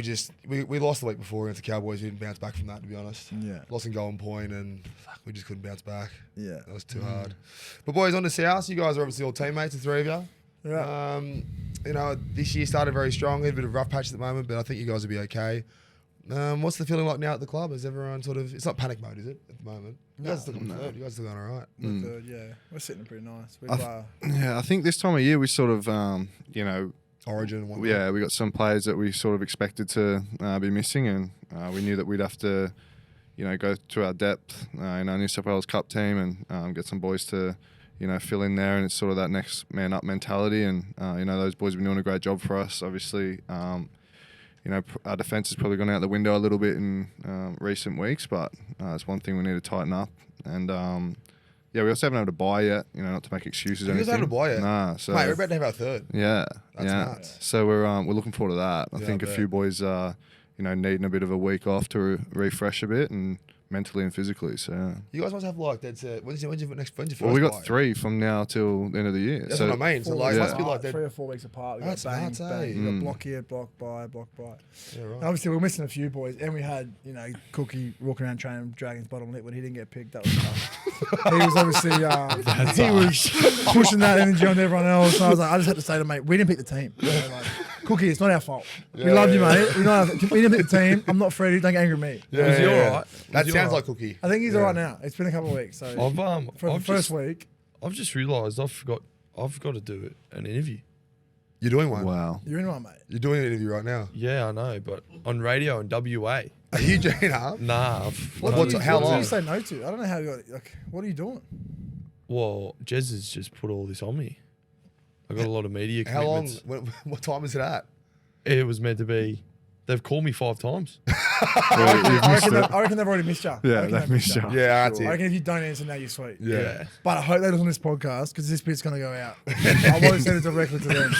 we lost the week before against the Cowboys. We didn't bounce back from that, to be honest. Yeah. Lost in Golden Point, and fuck, we just couldn't bounce back. Yeah. That was too hard. But boys, on to South. You guys are obviously all teammates, the three of you. Yeah. You know, this year started very strong. Had a bit of a rough patch at the moment, but I think you guys will be okay. What's the feeling like now at the club? Is everyone sort of? It's not panic mode, is it? At the moment, you guys are still going third. You guys are still going all right. We're third, yeah. We're sitting pretty nice. We've, Yeah, I think this time of year we sort of, you know, Origin and whatnot. yeah, we got some players that we sort of expected to be missing, and we knew that we'd have to, you know, go to our depth in our New South Wales Cup team and get some boys to, you know, fill in there, and it's sort of that next man up mentality, and you know, those boys have been doing a great job for us. Obviously, you know, our defence has probably gone out the window a little bit in recent weeks, but it's one thing we need to tighten up, and yeah, we also haven't had a buy yet, you know, not to make excuses or You guys anything. haven't had a buy yet? Nah, so Mate, we're about to have our third. yeah, That's yeah. nuts. So we're looking forward to that. I Yeah, think I a bet. few boys are, you know, needing a bit of a week off to refresh a bit, and mentally and physically. So yeah. You guys must have like when's your first Well, we got buy? 3 from now till the end of the year. That's so what I mean. So 4 like, weeks it must be apart, like that. 3 or 4 weeks apart. We That's got bang, nuts, eh? bang. We got block here, block by. Yeah, right. And obviously, we're missing a few boys, and we had, you know, Cookie walking around training Dragons bottom lip when he didn't get picked. That was tough. He was obviously he was pushing that energy on everyone else. And I was like, I just had to say to him, mate, we didn't pick the team. You know, like, Cookie, it's not our fault. We love you, mate. We didn't pick the team. I'm not Freddie. Don't get angry with me. Was he all right? That Was he sounds all like Cookie. I think he's all right now. It's been a couple of weeks. So for the I've first just, week, I've just realised I've got to do an interview. You're doing one. wow. you're in one, mate. You're doing an interview right now. Yeah, I know, but on radio in WA. Are you doing up? Nah. How What do long? you say no to? I don't know how you got. Like, what are you doing? Well, Jez has just put all this on me. I got a lot of media How long? commitments. What time is it at? It was meant to be They've called me 5 times. I reckon they've already missed you. Yeah, they've missed you. Yeah, that's I it. reckon if you don't answer now, you're sweet. Yeah. But I hope they listen to this podcast because this bit's going to go out. I won't send it directly to them.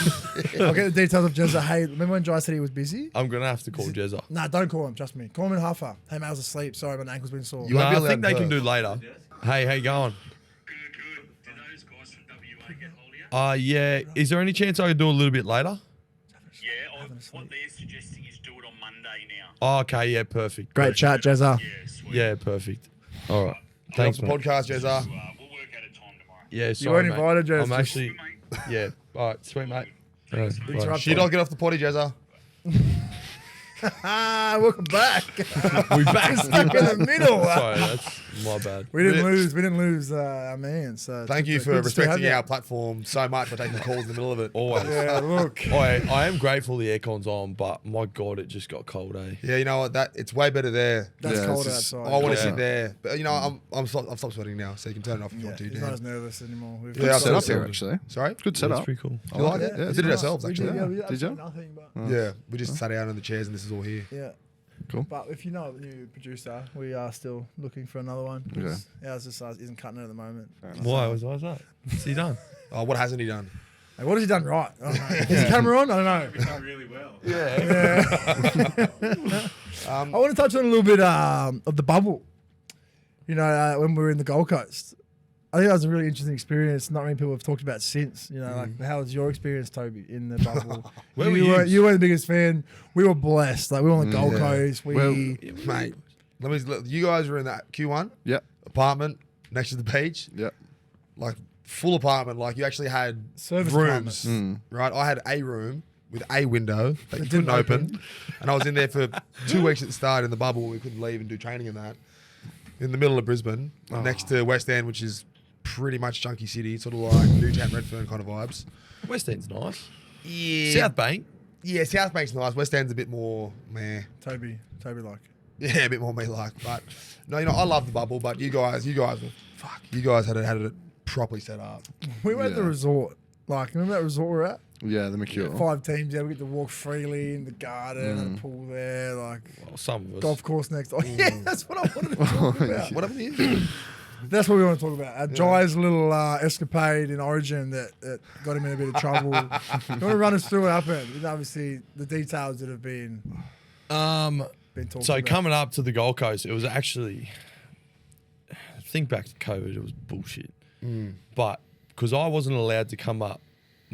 I'll get the details of Jezza. Hey, remember when Jai said he was busy? I'm going to have to call Jezza. Nah, don't call him. Trust me. Call him in half hour. Hey, mate, I was asleep. Sorry, my ankle's been sore. You won't be I allowed think they to- can do later. Hey, how you going? Good. Did those guys from WA get hold of you? Yeah. Is there any chance I could do a little bit later? Yeah, what they're suggesting is do it on Monday now. Oh, okay, yeah, perfect. Great chat, Jezza. Yeah, sweet. Yeah, perfect. All right. Get off Thanks, the mate. podcast, Jezza. We'll work out a time tomorrow. Yeah, sorry, weren't invited, Jez. I'm Just- actually, yeah. All right, sweet, mate. All right, bye. Interrupt. She don't get off the potty, Jezza. Welcome back. We back. Stuck in the middle. Sorry, that's my bad. We didn't lose our man. So Thank you for good to have respecting you. our platform so much for taking the calls in the middle of it. Always. Yeah, look. I am grateful the aircon's on, but my God, it just got cold, eh? Yeah, you know what? It's way better there. That's Yeah, cold it's just- outside. I want to Yeah. sit there, but you know, I've stopped sweating now, so you can turn it off if you Yeah, want to. he's Dan. not as nervous anymore. We've Yeah, got I've Set up So- here, actually. Sorry, Good That's setup. pretty cool. you like it? Yeah, We did it it's ourselves nice. We actually. did, yeah, Did you? Nothing, but Yeah, we just sat down in the chairs and this is all here. yeah. Cool. But if you know a new producer, we are still looking for another one. 'cause Ours just isn't cutting it at the moment. Why was that? What's he done? Oh, what hasn't he done? Hey, what has he done right? I don't know. Is the camera on? I don't know. Done really well. Yeah. I want to touch on a little bit of the bubble. You know, when we were in the Gold Coast. I think that was a really interesting experience. Not many people have talked about since. You know, like how was your experience, Toby, in the bubble? Where were you? You were the biggest fan. We were blessed. Like we were on the Gold yeah. Coast. Mate, you guys were in that Q1 Yep. apartment next to the beach, Yep. like full apartment. Like you actually had Service rooms, Mm. right? I had a room with a window that you didn't couldn't open, and I was in there for 2 weeks at the start in the bubble. We couldn't leave and do training in that. In the middle of Brisbane, next to West End, which is pretty much junkie city, sort of like Newtown, Redfern kind of vibes. West End's nice. Yeah, South Bank. yeah, South Bank's nice. West End's a bit more meh. Toby like. Yeah, a bit more me like. But no, you know, I love the bubble. But you guys were fuck. You guys had it properly set up. We were at the Yeah. resort. Like, remember that resort we're at? Yeah, the McCure. 5 teams. Yeah, we get to walk freely in the garden and a pool there. Like Well, some of us. golf course next. Oh yeah, that's what I wanted to talk about. What happened here? That's what we want to talk about. Jai's little escapade in Origin that got him in a bit of trouble. You want to run us through what happened? And obviously, the details that have been talked So about. coming up to the Gold Coast, it was actually, think back to COVID, it was bullshit. But because I wasn't allowed to come up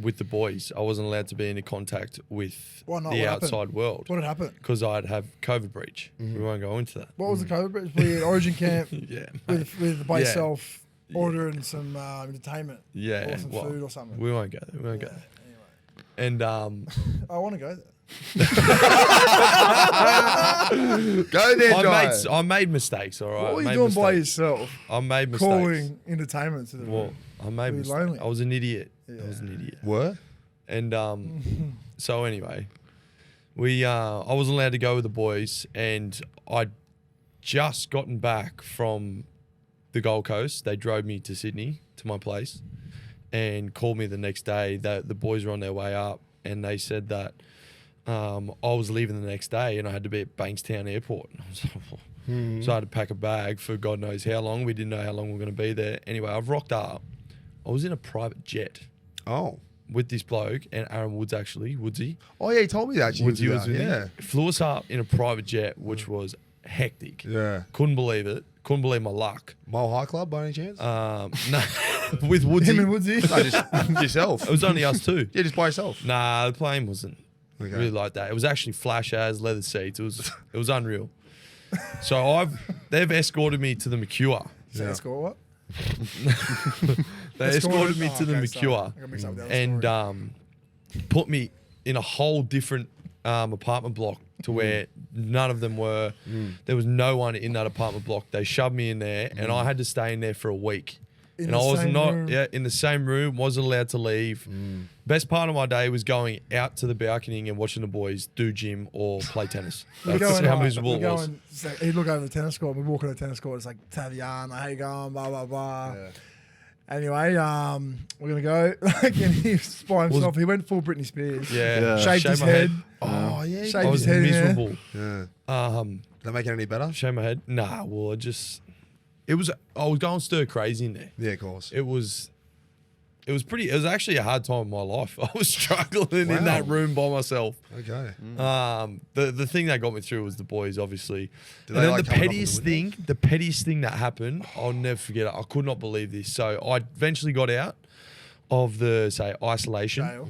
with the boys, I wasn't allowed to be in contact with Why not? the What happened? outside world What had happened? because I'd have COVID breach. We won't go into that. What was the COVID breach? Were you at Origin camp Yeah, mate. with by Yeah. yourself, ordering some entertainment? Yeah, Or some well, food or something? We won't go there. We won't go there. Anyway. And I want to go there. Go there, Jai. I made mistakes. All right. What were I you made doing by mistakes. yourself? I made mistakes. Calling entertainment to the Well, room. I made Were you mistakes. lonely? I was an idiot. Yeah. I was an idiot. Were? And so anyway, I wasn't allowed to go with the boys, and I'd just gotten back from the Gold Coast. They drove me to Sydney to my place, and called me the next day that the boys were on their way up, and they said that I was leaving the next day, and I had to be at Bankstown Airport. And I was like, so I had to pack a bag for God knows how long. We didn't know how long we were going to be there. Anyway, I've rocked up. I was in a private jet Oh. with this bloke and Aaron Woods, actually, Woodsy. Oh yeah, he told me that. Woodsy was that. with Yeah. me. Flew us up in a private jet, which was hectic. Yeah. Couldn't believe it. Couldn't believe my luck. Mile High Club by any chance? No, with Woodsy. Him and Woodsy. No, just yourself. It was only us two. Yeah, just by yourself. Nah, the plane wasn't Okay. really like that. It was actually flash as leather seats. It was unreal. So they've escorted me to the McCure. Say Yeah. the score what? They escorted me Oh, to the okay, sorry. McCure I got mixed up with the other and story. put me in a whole different apartment block to where none of them were. There was no one in that apartment block. They shoved me in there, and I had to stay in there for a week. In And the I was same not room? in the same room. Wasn't allowed to leave. Best part of my day was going out to the balcony and watching the boys do gym or play tennis. We're That's going, how like, miserable we're it was. going, it's like, he'd look over the tennis court. We walk on the tennis court. It's like Tavian, how you going? Blah blah blah. Yeah. Anyway, we're gonna go. Like, and he's by himself. He went full Britney Spears. Yeah, Shaved Shaved his my head. Oh yeah. Shave I was his head in there. miserable. Yeah. Did that make it any better? Shave my head. Nah, well, I was going stir crazy in there. Yeah, of course. It was actually a hard time in my life. I was struggling in that room by myself. Okay. The thing that got me through was the boys, obviously. Do And they then like the coming up pettiest with thing that happened, I'll never forget it. I could not believe this. So I eventually got out of the, say, isolation. Jail.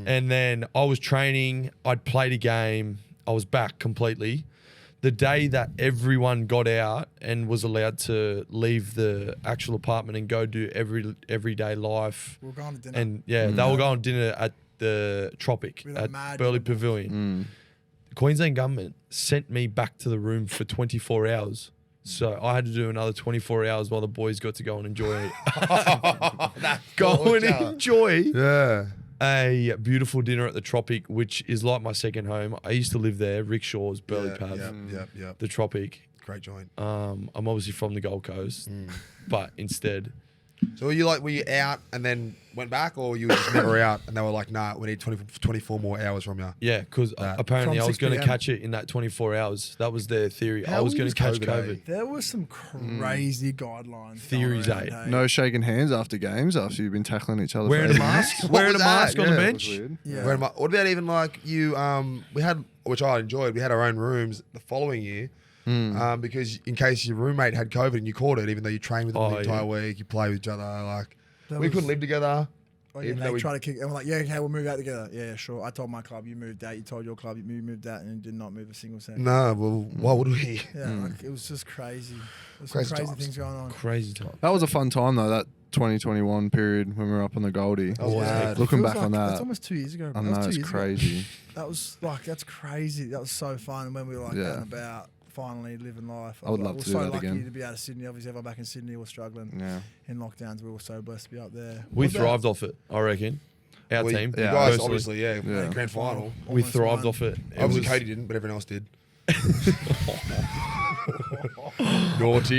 And then I was training. I'd played a game. I was back completely. The day that everyone got out and was allowed to leave the actual apartment and go do everyday life. We were going to dinner. And they were going to dinner at the Tropic With a at mad Burleigh dinner. Pavilion. The Queensland government sent me back to the room for 24 hours. So I had to do another 24 hours while the boys got to go and enjoy it. Go and enjoy Yeah. a beautiful dinner at the Tropic, which is like my second home. I used to live there, Rickshaw's, Burleigh Pav, Yep. the Tropic. Great joint. I'm obviously from the Gold Coast, but instead, So were you out and then went back, or you were just never out and they were like, nah, we need 24 more hours from you? yeah, because apparently From I was 6 going to p.m. catch it in that 24 hours. That was their theory. I How was going was to catch COVID, COVID. There was some crazy guidelines. Theories, going eh? around, No shaking hands after games after you've been tackling each other. Wearing for a 8 mask, minutes. wearing a was that? mask on the Yeah. That bench. was weird. Yeah. What about even like you? We had, which I enjoyed. We had our own rooms the following year, because in case your roommate had COVID and you caught it, even though you trained with them the entire week, you play with each other. Like That we was- couldn't live together. Oh, yeah, Even though they we- try to kick, and we're like, yeah, okay, we'll move out together. Yeah, sure. I told my club, you moved out. You told your club, you moved out, and did not move a single cent. No, well, why would we? Yeah, like, it was just crazy. There's Crazy some crazy times. things going on. Crazy time. That was a fun time though. That 2021 period when we were up on the Goldie. Oh, wow. Looking Feels back on like- that, that's almost 2 years ago. I Bro. know That was 2 it's years ago. crazy. That was like, that's crazy. That was so fun. And when we were like Yeah. out and about, finally living life. I would was love like, to do we're that so lucky again. to be out of Sydney. Obviously, everyone back in Sydney was struggling Yeah. in lockdowns. We were so blessed to be up there. We What about- thrived off it, I reckon. Our We- team. You Yeah, guys, personally. obviously, yeah. Yeah. Grand final. We Almost thrived won. off it. It Obviously, was- Cody didn't, but everyone else did.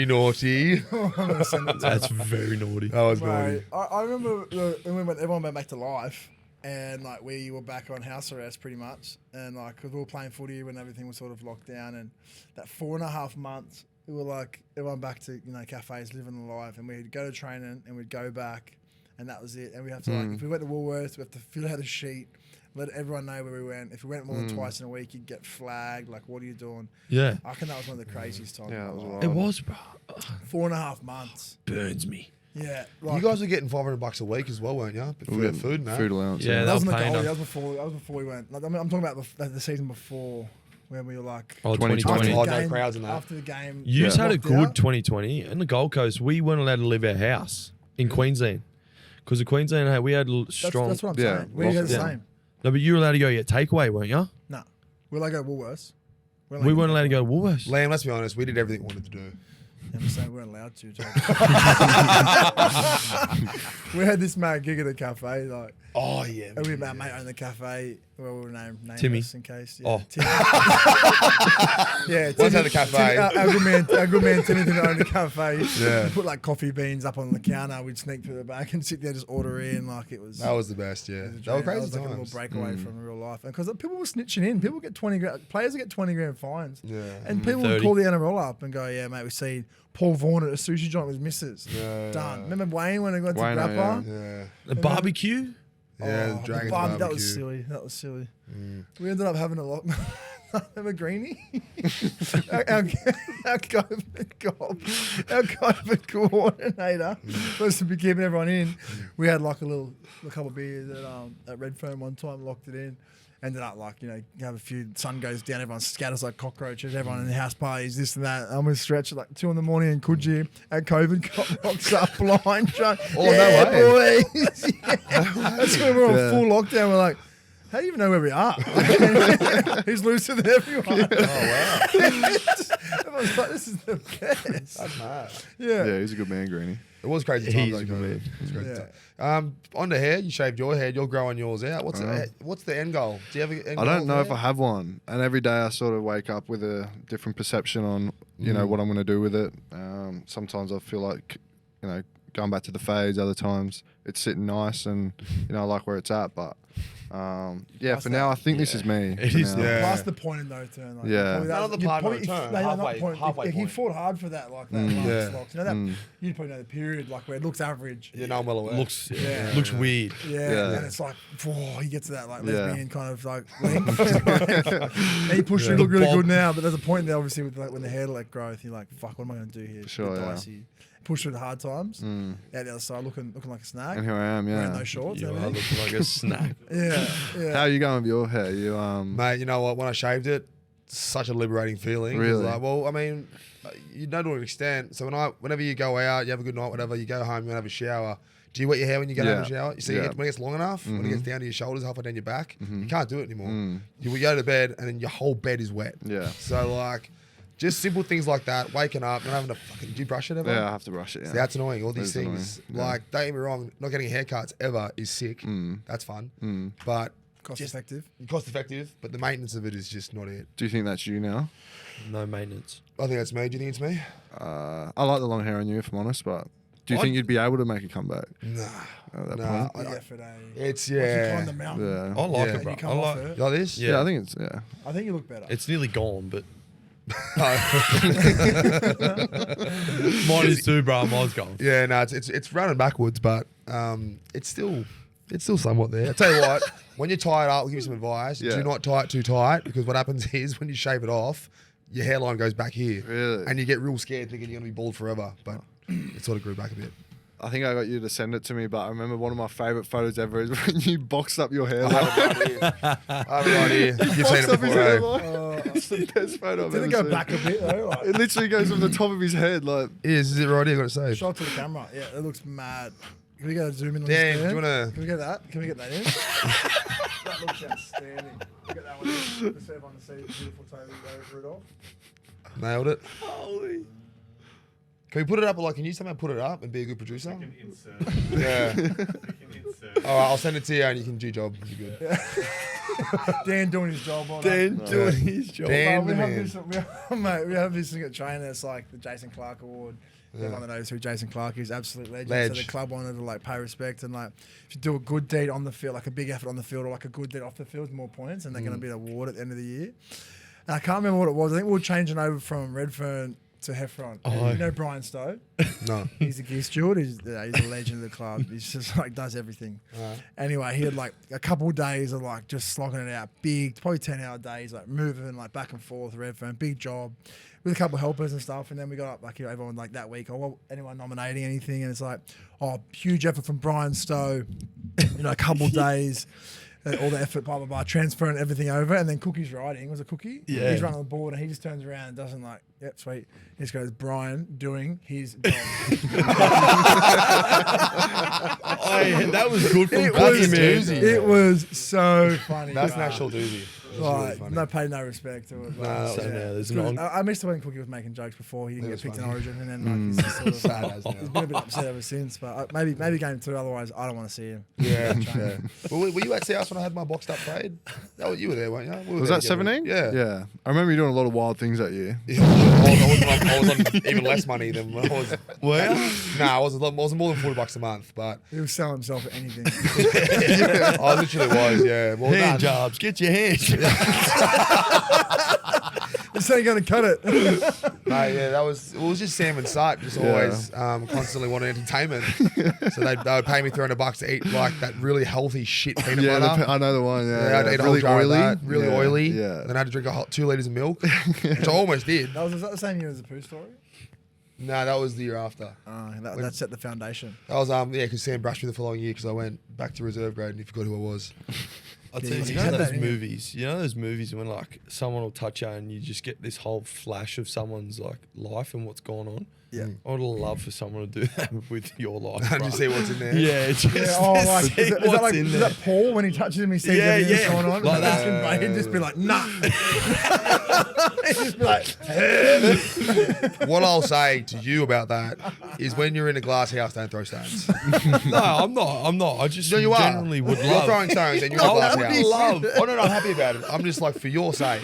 Naughty. I'm gonna send it to That's very naughty. That was Mate, naughty. I remember when everyone went back to life, and like we were back on house arrest pretty much, and like because we were playing footy when everything was sort of locked down, and that 4.5 months we were like everyone back to cafes living the life, and we'd go to training and we'd go back, and that was it. And we have to like if we went to Woolworths, we have to fill out a sheet. Let everyone know where we went. If we went more than twice in a week, you'd get flagged. Like, what are you doing? Yeah. I reckon that was one of the craziest times. Yeah, of it was my a life. It was, bro. 4.5 months. Burns me. Yeah, You like, guys were getting $500 a week as well, weren't you? We For got food and that. food allowance. Yeah, that was in the paying goalie. us. That was before we went. Like, I mean, I'm talking about the season before when we were like. Oh, 2020. 2020. Oh, after the no crowds and that. After the game. You had a locked good out. 2020. In the Gold Coast, we weren't allowed to leave our house in Queensland. Because the Queensland, we had strong. That's what I'm Yeah, saying. We had the lockdown. same. No, but you were allowed to go get takeaway, weren't you? No. We're like at Woolworths. We weren't allowed to go to Woolworths. Liam, let's be honest, we did everything we wanted to do. I'm saying we weren't allowed to. We had this mad gig at the cafe, like, Oh, yeah. and we had our mate owned the cafe. Well, we were nameless Timmy. in case. Oh. Timmy. Yeah, What's at the cafe? Our good man Timmy owned the cafe. Yeah. We put like coffee beans up on the counter. We'd sneak through the back and sit there, just order in. Like it was. That was the best, yeah. it was a They were dream. That crazy was like a little times. breakaway from real life, because people were snitching in. People get 20 grand. Players get 20 grand fines. Yeah. And people would 30. call the NRL up and go, "Yeah, mate, we seen Paul Vaughan at a sushi joint with missus. Yeah, Done." yeah. Remember Wayne when he went to Wayne, Grappa? Yeah. The barbecue? Yeah, Oh, the Dragons That barbecue. was silly. That was silly. We ended up having a lot. Remember Greenie? our COVID coordinator supposed to be keeping everyone in. We had like a couple of beers at Redfern one time, locked it in. Ended up like, have a few, sun goes down, everyone scatters like cockroaches, everyone in the house parties, this and that. I'm going to stretch at like 2 a.m. in Coogee at COVID, got rocks up blind. Oh, no way. Boys. Yeah. That's when we're on full lockdown. We're like, how do you even know where we are? He's looser than everyone. Everyone's like, this is the best. That's mad. Yeah, he's a good man, Greenie. It was crazy He's times. a though, good COVID. man. It was crazy Yeah. time. On the hair, you shaved your head. You're growing yours out. What's the end goal? Do you have an end I goal? don't know if there? I have one. And every day I sort of wake up with a different perception on, what I'm going to do with it. Sometimes I feel like, going back to the fades. Other times it's sitting nice and, I like where it's at. But Yeah, for now, I think this is me. It for is now. Yeah. Past the point of no turn. Like, Yeah. probably that Not was- the you'd part of no probably- turn, no, not halfway- point. halfway He point. fought hard for that, like that Yeah. last slot. You know that you'd probably know the period, like where it looks average. You know I'm well aware. Looks Yeah. looks weird. Yeah, Yeah. and it's like, whoa, he gets to that like Yeah. lesbian kind of like length. And he pushed it, look really good now, but there's a point there obviously with like when the hair like growth, you're like, fuck, what am I going to do here? Sure, Bit yeah. dicey. Push through the hard times. Out the other side, looking like a snag. And here I am, Wearing yeah. those shorts. You and are everything. looking like a snack. Yeah, yeah. How are you going with your hair? You Mate, you know what? When I shaved it, such a liberating feeling. 'Cause, Really? Like, well, I mean, you know to an extent. So whenever you go out, you have a good night, whatever, you go home, you want to have a shower. Do you wet your hair when you get out of the Yeah. shower? You see, Yeah. when it gets long enough, when it gets down to your shoulders, halfway down your back, you can't do it anymore. Mm. You go to bed and then your whole bed is wet. Yeah. So like, just simple things like that. Waking up, not having to fucking. Do you brush it ever? Yeah, I have to brush it. Yeah. See, that's annoying. All these That is things, annoying, yeah. like, don't get me wrong, not getting haircuts ever is sick. That's fun, but Cost just effective. cost effective. But the maintenance of it is just not it. Do you think that's you now? No maintenance. I think that's me. Do you think it's me? I like the long hair on you, if I'm honest, but do you I- think you'd be able to make a comeback Nah, at that nah. point? The effort, eh? It's Once you yeah. climb the mountain, Yeah. I like Yeah. it, bro. you come I off like. it. You like this? Yeah. I think it's I think you look better. It's nearly gone, but No. mine is too, bro. Mine's gone. Yeah, no, it's running backwards, but it's still somewhat there. I tell you what, when you tie it up, I'll give you some advice. Yeah. Do not tie it too tight, because what happens is when you shave it off, your hairline goes back here. Really? And you get real scared thinking you're gonna be bald forever. But it sort of grew back a bit. I think I got you to send it to me, but I remember one of my favourite photos ever is when you boxed up your hair. I have it right here. I have it right here. You've seen it Boxed up his before, eh? hairline. It's the best photo I've Did ever it go seen. back a bit though? Like, It literally goes from the top of his head, like. Is it right here? Got it saved. shot to the camera. Yeah, it looks mad. Can we go zoom in on Dan, this? do you wanna- Can we get that? Can we get that in? That looks outstanding. Look at that one. Let's have on the seat. Beautiful Toby, Rudolf. Nailed it. Can we put it up? Like, can you somehow put it up and be a good producer? Yeah. All right, I'll send it to you and you can do your job. You're good. Dan doing his job. Well Dan done. doing his job. Dan, we the have man. this, mate, we have this thing at training. It's like the Jason Clark Award. Everyone that knows who Jason Clark is, absolute legend. So Ledge. the club wanted to like pay respect and like if you do a good deed on the field, like a big effort on the field, or like a good deed off the field, more points, and they're going to be an award at the end of the year. And I can't remember what it was. I think we were changing over from Redfern to Heffron. Oh. You know Brian Stowe? No. He's a gear steward. He's a legend of the club. He's just like does everything. Anyway, he had like a couple of days of like just slogging it out, big, probably 10-hour days, like moving like back and forth, Redfern, big job, with a couple of helpers and stuff. And then we got up like everyone like that week. Oh, well, anyone nominating anything? And it's like, oh, huge effort from Brian Stowe. A couple of days. All the effort, blah, blah, blah, transferring everything over. And then Cookie's writing. Was it Cookie? Yeah. He's running the board and he just turns around and doesn't like, yep, sweet. He just goes, Brian doing his job. That was good from It Cookie, was, man. doozy. it was so funny. That's an actual doozy. It was really Like, funny. no pay, no respect to it. Nah, So now there's It's an good. I missed it when Cookie was making jokes before he didn't It get was picked in funny. Origin, and then like, he's just sort of, Sad as now. he's been a bit upset ever since. But maybe game 2. Otherwise, I don't want to see him. Yeah, yeah. Well, were you at CS when I had my boxed up fade? You were there, weren't you? We were Was there that together. 17? Yeah. Yeah. I remember you doing a lot of wild things that year. I was on even less money than I was. Well, Nah, I wasn't more than $40 a month, but He was selling himself at anything. I literally was. Yeah. Well, hand nah, jobs. Get your hands. This ain't gonna cut it. nah, yeah, it was just Sam and Sut, just always constantly wanting entertainment. So they would pay me $300 to eat like that really healthy shit peanut Yeah, butter. I know the one. Yeah, Yeah, I'd eat a whole really jar oily. of that, really Yeah, oily. Yeah. Then I had to drink 2 liters of milk, which I almost did. Was that the same year as the Pooh story? No, that was the year after. That set the foundation. That was because Sam brushed me the following year because I went back to reserve grade and he forgot who I was. I'll tell Yeah, you, you you know had that those in you. movies. You know those movies when like someone will touch you and you just get this whole flash of someone's like life and what's going on. Yeah. I would love for someone to do that with your life. And bro. you see what's in there. Yeah, just Yeah, oh, like, see is that like, in is there. that Paul when he touches him, he sees Yeah, everything yeah. that's going on? Like that. He'd just be like, nah. He'd just be like, What I'll say to you about that is when you're in a glass house, don't throw stones. No, I'm not. I just No, you are. generally would You're love. throwing stones and you're in a I glass would house. love. Oh, no, I'm happy about it. I'm just like, for your sake,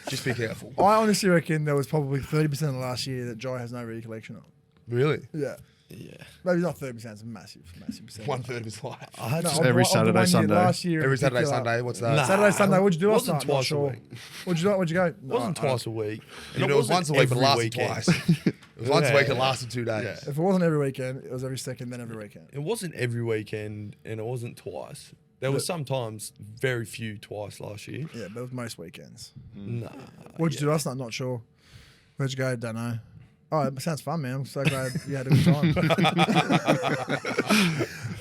just be careful. I honestly reckon there was probably 30% of the last year that Jai has no recollection of. Really? Yeah. Yeah. Maybe not 30%. It's a massive percentage. 1/3 of his life. I had No, to- of the- Every of the Saturday, 1 year Sunday. Last year, in Every Saturday, particular. Sunday. What's that? Nah. Saturday, Sunday. What'd you do? Wasn't last night? Not twice a sure. week. What'd you go? It wasn't twice a week. You know, it was once a week, but it every lasted weekend. twice. It was once a week. It Yeah. lasted 2 days. Yeah. If it wasn't every weekend, it was every second, then every weekend. It wasn't every weekend, and it wasn't twice. There was sometimes very few twice last year. Yeah, but it was most weekends. Nah. What'd you do last night? Not sure. Where'd you go? Don't know. Oh, it sounds fun, man. I'm so glad you had a good time.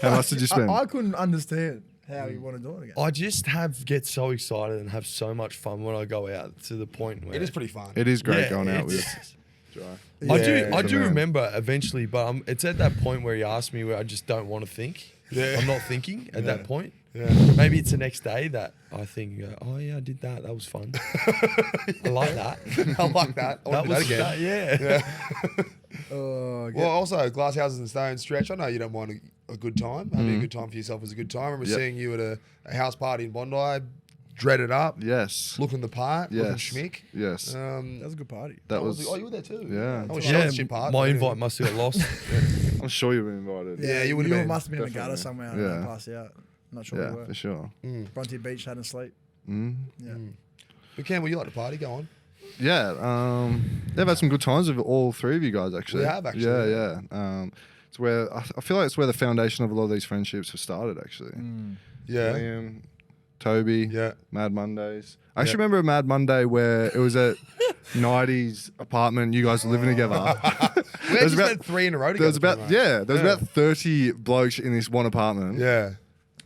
How much did you spend? I couldn't understand how you want to do it again. I just get so excited and have so much fun when I go out to the point where It is pretty fun. It is great Yeah, going out with it's- Dry. I do man. remember eventually, but it's at that point where you ask me where I just don't want to think. Yeah. I'm not thinking at that point. Yeah. Maybe it's the next day that I think, oh yeah, I did that. That was fun. I like that. I like that. I want to do that again. yeah. Oh, Well, also, Glass Houses and Stones stretch. I know you don't mind a good time. Having a good time for yourself is a good time. I remember Yep. seeing you at a house party in Bondi, dreaded up, Yes. looking the part, looking Yes. schmick. Yes. that was a good party. That was. Oh, you were there too. Yeah. I was Yeah, showing the shit part. my but invite anyway. must have got lost. I'm sure you've been invited. Yeah, you would've been. must have been in the gutter Definitely. somewhere Yeah. and passed out. Not sure Yeah, where. for sure. Bronte Beach hadn't sleep. Mm. Yeah. But Campbell, you like to party? Go on. Yeah, they've had some good times with all three of you guys. Actually, We have, actually, Yeah, yeah. It's where I feel like it's where the foundation of a lot of these friendships have started. Actually, Yeah. Liam, Toby, Yeah. Mad Mondays. I actually remember a Mad Monday where it was at Nighty's apartment. You guys were living together. We There had was just about- had 3 in a row together. There was about pretty much. there was about 30 blokes in this one apartment. Yeah.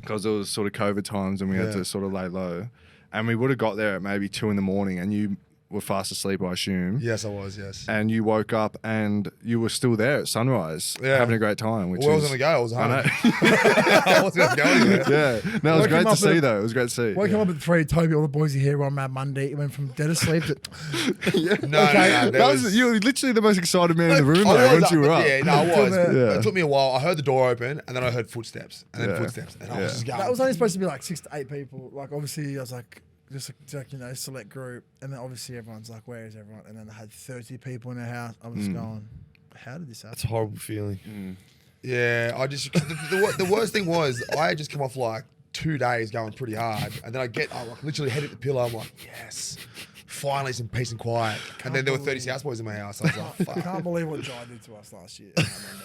Because it was sort of COVID times and we had Yeah. to sort of lay low. And we would have got there at maybe 2 in the morning and you were fast asleep, I assume. Yes, I was. Yes. And you woke up and you were still there at sunrise, Yeah. having a great time. Which Where I was is, going to go, I was home. I know. I wasn't going anywhere. Yeah, no, it was Woke great him to up see at- though. It was great to see. Woke him up at 3, Toby, all the boys are here, we're on Mad Monday. It went from dead asleep to... No, That was, you were literally the most excited man in the room I though, was once you were up. Yeah, no, I was. Until the- It took me a while. I heard the door open, and then I heard footsteps, and then Yeah. footsteps, and I was Yeah. just going. That was only supposed to be like 6 to 8 people. Like, obviously, I was like, just like, select group. And then obviously everyone's like, where is everyone? And then I had 30 people in the house. I was going, how did this happen? That's a horrible feeling. Yeah, I just the worst thing was I had just come off like 2 days going pretty hard, and then I like literally head at the pillow. I'm like, yes, finally some peace and quiet. And then there were 30 houseboys in my house. I was like, I fuck. can't believe what Jai did to us last year. I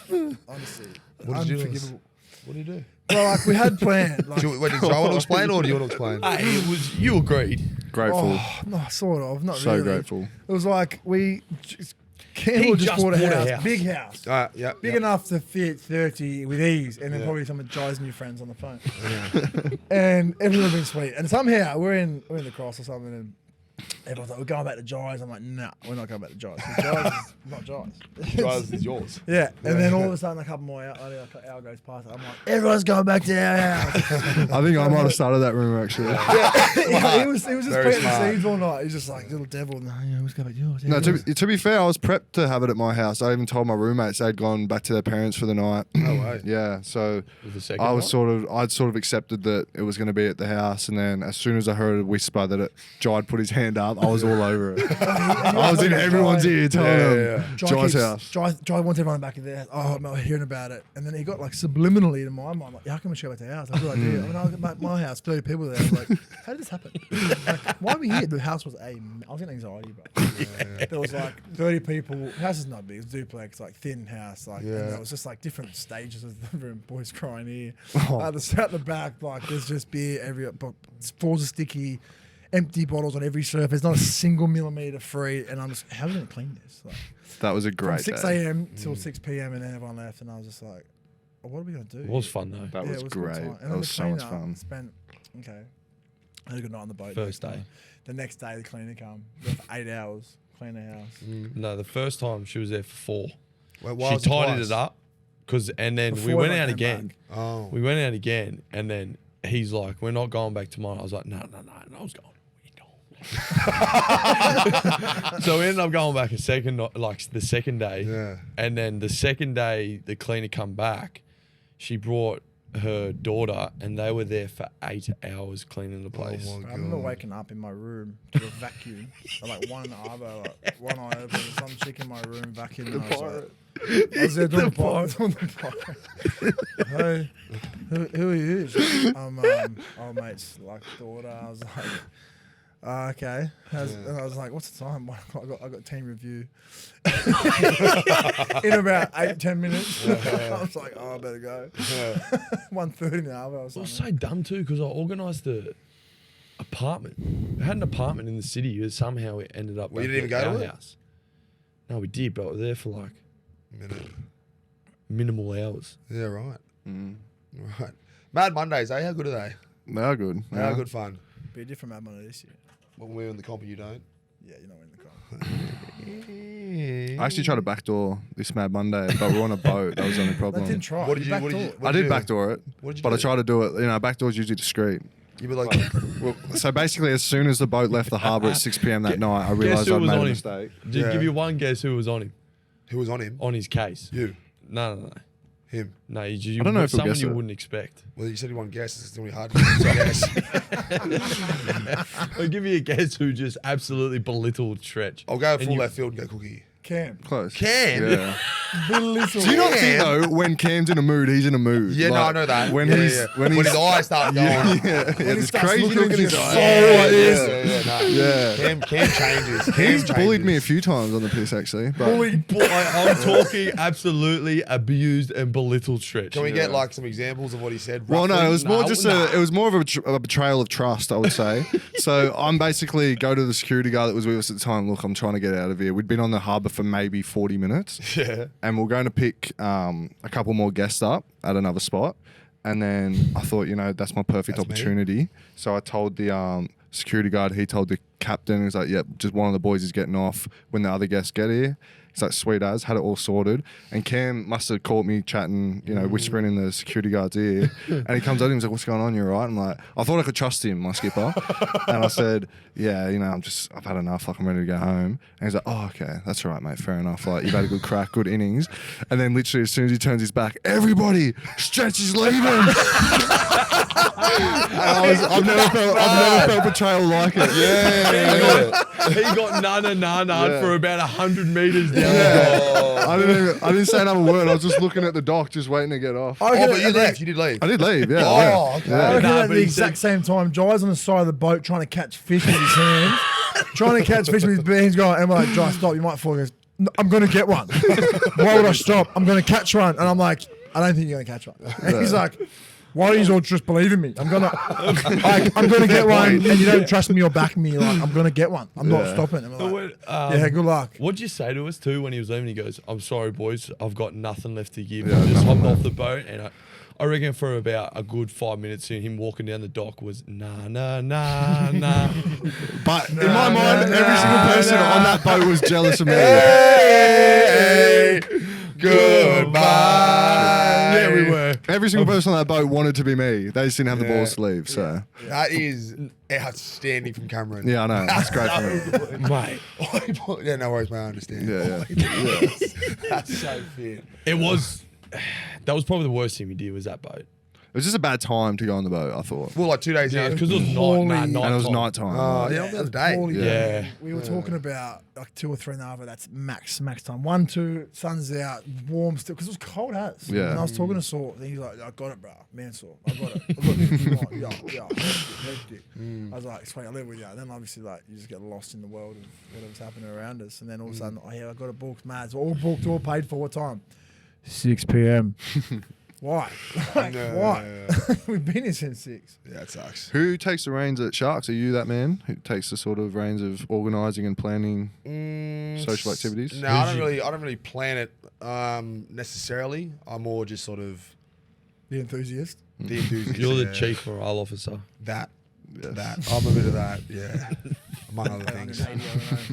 remember. Honestly. What did you do? Unforgivable. What do you do? Well, like, we had planned. Like, Wait, did Joe want to explain, or do you want to explain? Hey, it was you agreed. Grateful, oh, no, sort of. Not so really. grateful. It was like, Campbell just just bought a bought a house. house. Big house. Yeah, Big enough to fit 30 with ease, and then probably some of Jai's new friends on the phone. And everyone been sweet. And somehow we're in the cross or something, and everyone's like, we're going back to Jai's. I'm like, no, we're not going back to Jai's. Jai's is not Jai's. Jai's is yours. Yeah. And then all of a sudden, a couple more hour goes past. I'm like, everyone's going back to our house. I think I might have started that rumor actually. he was just Very planting smart. seeds all night. He's just like, little devil. No, let's go back to yours. No, to be fair, I was prepped to have it at my house. I even told my roommates they'd gone back to their parents for the night. No way. Yeah, so Was the second I was night? I'd sort of accepted that it was going to be at the house, and then as soon as I heard a whisper that Jai'd put his hand up, I was all over it. I was in everyone's ear telling them Jai's house. Jai wants everyone back in there. Oh, I'm not hearing about it. And then he got like subliminally to my mind, like, yeah, how can we go back to the house? That's a good idea. I mean, I'll get back to my house, 30 people there. I was like, how did this happen? Like, why are we here? The house was I was getting anxiety, bro. There was like 30 people. House is not big. It's duplex, like thin house. Like, and there was just like different stages of the room. Boys crying here. At the back, like there's just beer every, floors are sticky. Empty bottles on every surface, not a single millimeter free, and I'm just, how are we going to clean this? Like, That was a from great 6 day. a.m. till 6 p.m. and then everyone left, and I was just like, oh, what are we going to do? It was fun though. That was a good great. time. And That then was the so much cleaner fun. Spent, okay, I had a good night on the boat. First next day. night. The next day, the cleaner come. There for 8 hours, clean the house. No, the first time she was there for 4. Wait, why She was it tidied twice? it up, and then we Before went I out came again. back. Oh. We went out again, and then he's like, "We're not going back tomorrow." I was like, "No, no, no." And I was going, so we ended up going back the second day. Yeah. And then the second day, the cleaner come back. She brought her daughter, and they were there for 8 hours cleaning the place. Oh my I remember God. waking up in my room to a vacuum, like one eye open, some chick in my room vacuuming. And I was like, I was there doing the podcast. Hey, who are you? Oh, mate's like daughter. I was like, okay. And I was like, what's the time? I got team review in about 8-10 minutes. I was like, oh, I better go. 1:30 now. It was so dumb too because I organised the apartment. I had an apartment in the city, but somehow it ended up. Well, you didn't back even at go to our it? house. No, we did, but we were there for like Minute. minimal hours. Yeah, right. Right. Mad Mondays, eh? How good are they? They are good. They are good fun. Be a different Mad Monday this year. When we're in the comp and you don't. Yeah, you're not in the car. I actually tried to backdoor this Mad Monday, but we're on a boat. That was the only I problem. didn't try. What did you backdoor. what I did you did do? backdoor it, What did you but I do? tried to do it. You know, backdoor's usually discreet. You were like, Well, so basically, as soon as the boat left the harbour at 6 p.m. that night, I Guess realised who I'd was made a on him? mistake. Just Yeah. give you one guess who was on him, who was on him? on his case. You. No. Him. No, you I don't know if he'll someone guess you it. wouldn't expect. Well, you said you won guess. It's going to be hard to guess. I'll give you a guess who just absolutely belittled Stretch. I'll go And full you- left field and go Cookie. Cam. Close. Cam? Yeah. Belittle. Do you not think though, when Cam's in a mood, he's in a mood? Yeah, no, Like, I know that. When Yeah, he's yeah. when When he's his eyes start going. yeah, he it's starts crazy looking look in at his your eyes. soul like this. Yeah. Yeah. Cam changes. Cam He's bullied me a changes. few times on the piss actually. But I'm talking absolutely abused and belittled Stretch. Can we get like some examples of what he said? well, no, roughly? it was more No, just nah. it was more of a betrayal of trust, I would say. So I'm basically go to the security guard that was with us at the time. Look, I'm trying to get out of here. We'd been on the harbour for maybe 40 minutes. Yeah. And we're going to pick a couple more guests up at another spot. And then I thought, you know, that's my perfect That's me. opportunity. So I told the security guard, he told the captain, he's like, yep, just one of the boys is getting off when the other guests get here. He's like, sweet as, had it all sorted. And Cam must have caught me chatting, you know, whispering in the security guard's ear. And he comes over and he's like, what's going on? You all right? I'm like, I thought I could trust him, my skipper. And I said, yeah, you know, I've had enough. Like, I'm ready to go home. And he's like, oh, okay, that's all right, mate. Fair enough. Like, you've had a good crack, good innings. And then literally as soon as he turns his back, everybody, Stretch is leaving. And I've never felt betrayal like it. He got nana for about 100 meters down. I didn't say another word. I was just looking at the dock, just waiting to get off. I Oh, reckon but you at left. You did leave. I did leave, yeah. Oh, yeah. okay. I Yeah. reckon Nah, at but the he said- exact same time, Jai's on the side of the boat trying to catch fish with his hands. Trying to catch fish with his bare hands going, and we're like, Jai, stop, you might fall. He goes, "No, I'm going to get one. Why would I stop? I'm going to catch one. And I'm like, I don't think you're going to catch one. And he's like, why don't you all just believe in me? I'm gonna get one, and you don't trust me or back me. Like, I'm gonna get one. I'm not stopping. And we're like, yeah, good luck. What'd you say to us too when he was leaving? He goes, I'm sorry, boys. I've got nothing left to give. Yeah, I just nothing hopped off the boat. And I reckon for about a good 5 minutes, him walking down the dock was nah. But in my mind, every single person on that boat was jealous of me. Hey, goodbye. Yeah, we were. Every single person on that boat wanted to be me. They just didn't have the balls to leave. So That is outstanding from Cameron. yeah, I know. That's great for me. Mate, Yeah, no worries, mate. I understand. Yeah. That's so fit. it was. That was probably the worst thing we did was that boat. It was just a bad time to go on the boat, I thought. Well, like 2 days Yeah, in. because it was Holy- night And it was night time. Oh, yeah, the other day. Poorly Yeah. done. We were talking about like 2 or 3 an hour. That's max time. 1, 2, sun's out, warm still because it was cold as. Yeah. And I was talking to Saw, and he's like, "I got it, bro. Man, Saw, I got it. Yeah. Hectic. I was like, "Sweet, I live with you." And then obviously, like, you just get lost in the world of whatever's happening around us, and then all of a sudden, oh yeah, I got it booked, mad. So all booked, all paid for. What time? 6 p.m. Why? Like, why? We've been here since 6. Yeah, it sucks. Who takes the reins at Sharks? Are you that man who takes the sort of reins of organising and planning social activities? No, I don't really plan it necessarily. I'm more just sort of The enthusiast. the enthusiast. You're the yeah. chief morale officer. That. Yes. That. I'm a bit of that, yeah. Among other things.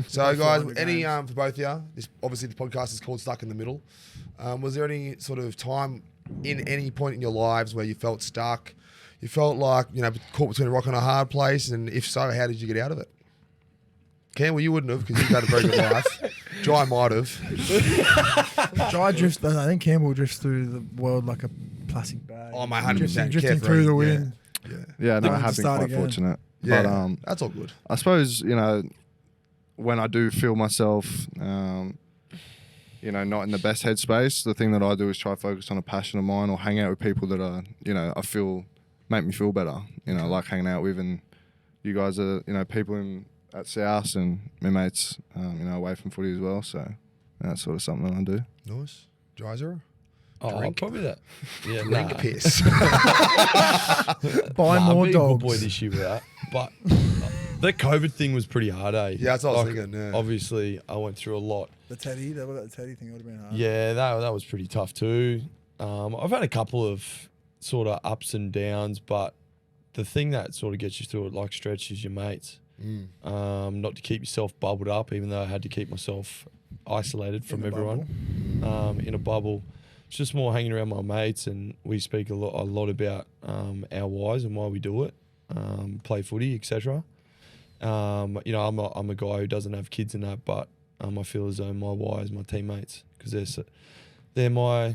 So, guys, any for both of you, this obviously the podcast is called Stuck in the Middle. Was there any sort of time in any point in your lives where you felt stuck? You felt like, you know, caught between a rock and a hard place? And if so, how did you get out of it? Cam, well, you wouldn't have because you've had a very good life. Jai might have. Jai drifts. I think Campbell drifts through the world like a plastic bag. Oh, my 100%. Drifting through the wind. Yeah, no, I Never have to been start quite again. fortunate. Yeah, But that's all good. I suppose, you know, when I do feel myself, you know, not in the best headspace, the thing that I do is try to focus on a passion of mine or hang out with people that are, you know, I feel make me feel better. You know, I like hanging out with, and you guys are, you know, people at South and my mates, you know, away from footy as well. So that's sort of something that I do. Nice. Dry zero? Oh, probably that. Yeah, Drink nah. piss. Buy Nah, more I'm being a good dogs. boy this year with that. But the COVID thing was pretty hard, eh? Yeah, that's what I was thinking, yeah. Obviously, I went through a lot. The Teddy, the Teddy thing would have been hard. Yeah, that was pretty tough too. I've had a couple of sort of ups and downs, but the thing that sort of gets you through it, like Stretch, is your mates. Not to keep yourself bubbled up, even though I had to keep myself isolated from everyone in a bubble. It's just more hanging around my mates, and we speak a lot about our whys and why we do it, play footy, etc. You know, I'm a guy who doesn't have kids and that, but I feel as though my why is my teammates, because they're my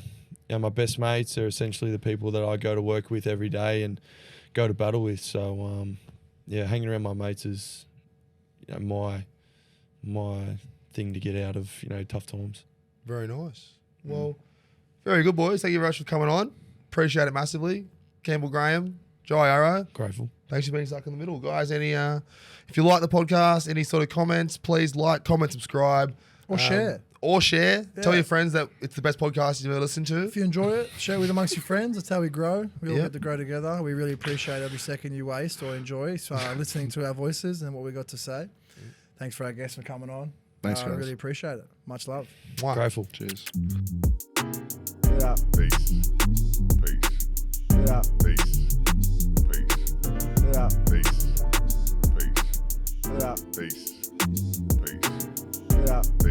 best mates. They're essentially the people that I go to work with every day and go to battle with. So yeah, hanging around my mates is, you know, my thing to get out of, you know, tough times. Very nice. Well, very good, boys. Thank you very much for coming on. Appreciate it massively. Campbell Graham, Jai Arrow. Grateful. Thanks for being stuck in the middle, guys. Any, if you like the podcast, any sort of comments, please like, comment, subscribe, Or share. Or share. Yeah. Tell your friends that it's the best podcast you've ever listened to. If you enjoy it, share it with amongst your friends. That's how we grow. We all Yeah. get to grow together. We really appreciate every second you waste or enjoy listening to our voices and what we got to say. Thanks for our guests for coming on. Thanks, I guys. really appreciate it. Much love. Mwah. Grateful. Cheers. Yeah. Peace. Peace. Yeah. Peace. Peace. Yeah. Peace. Peace. Yeah. Peace. Peace. Yeah. Peace.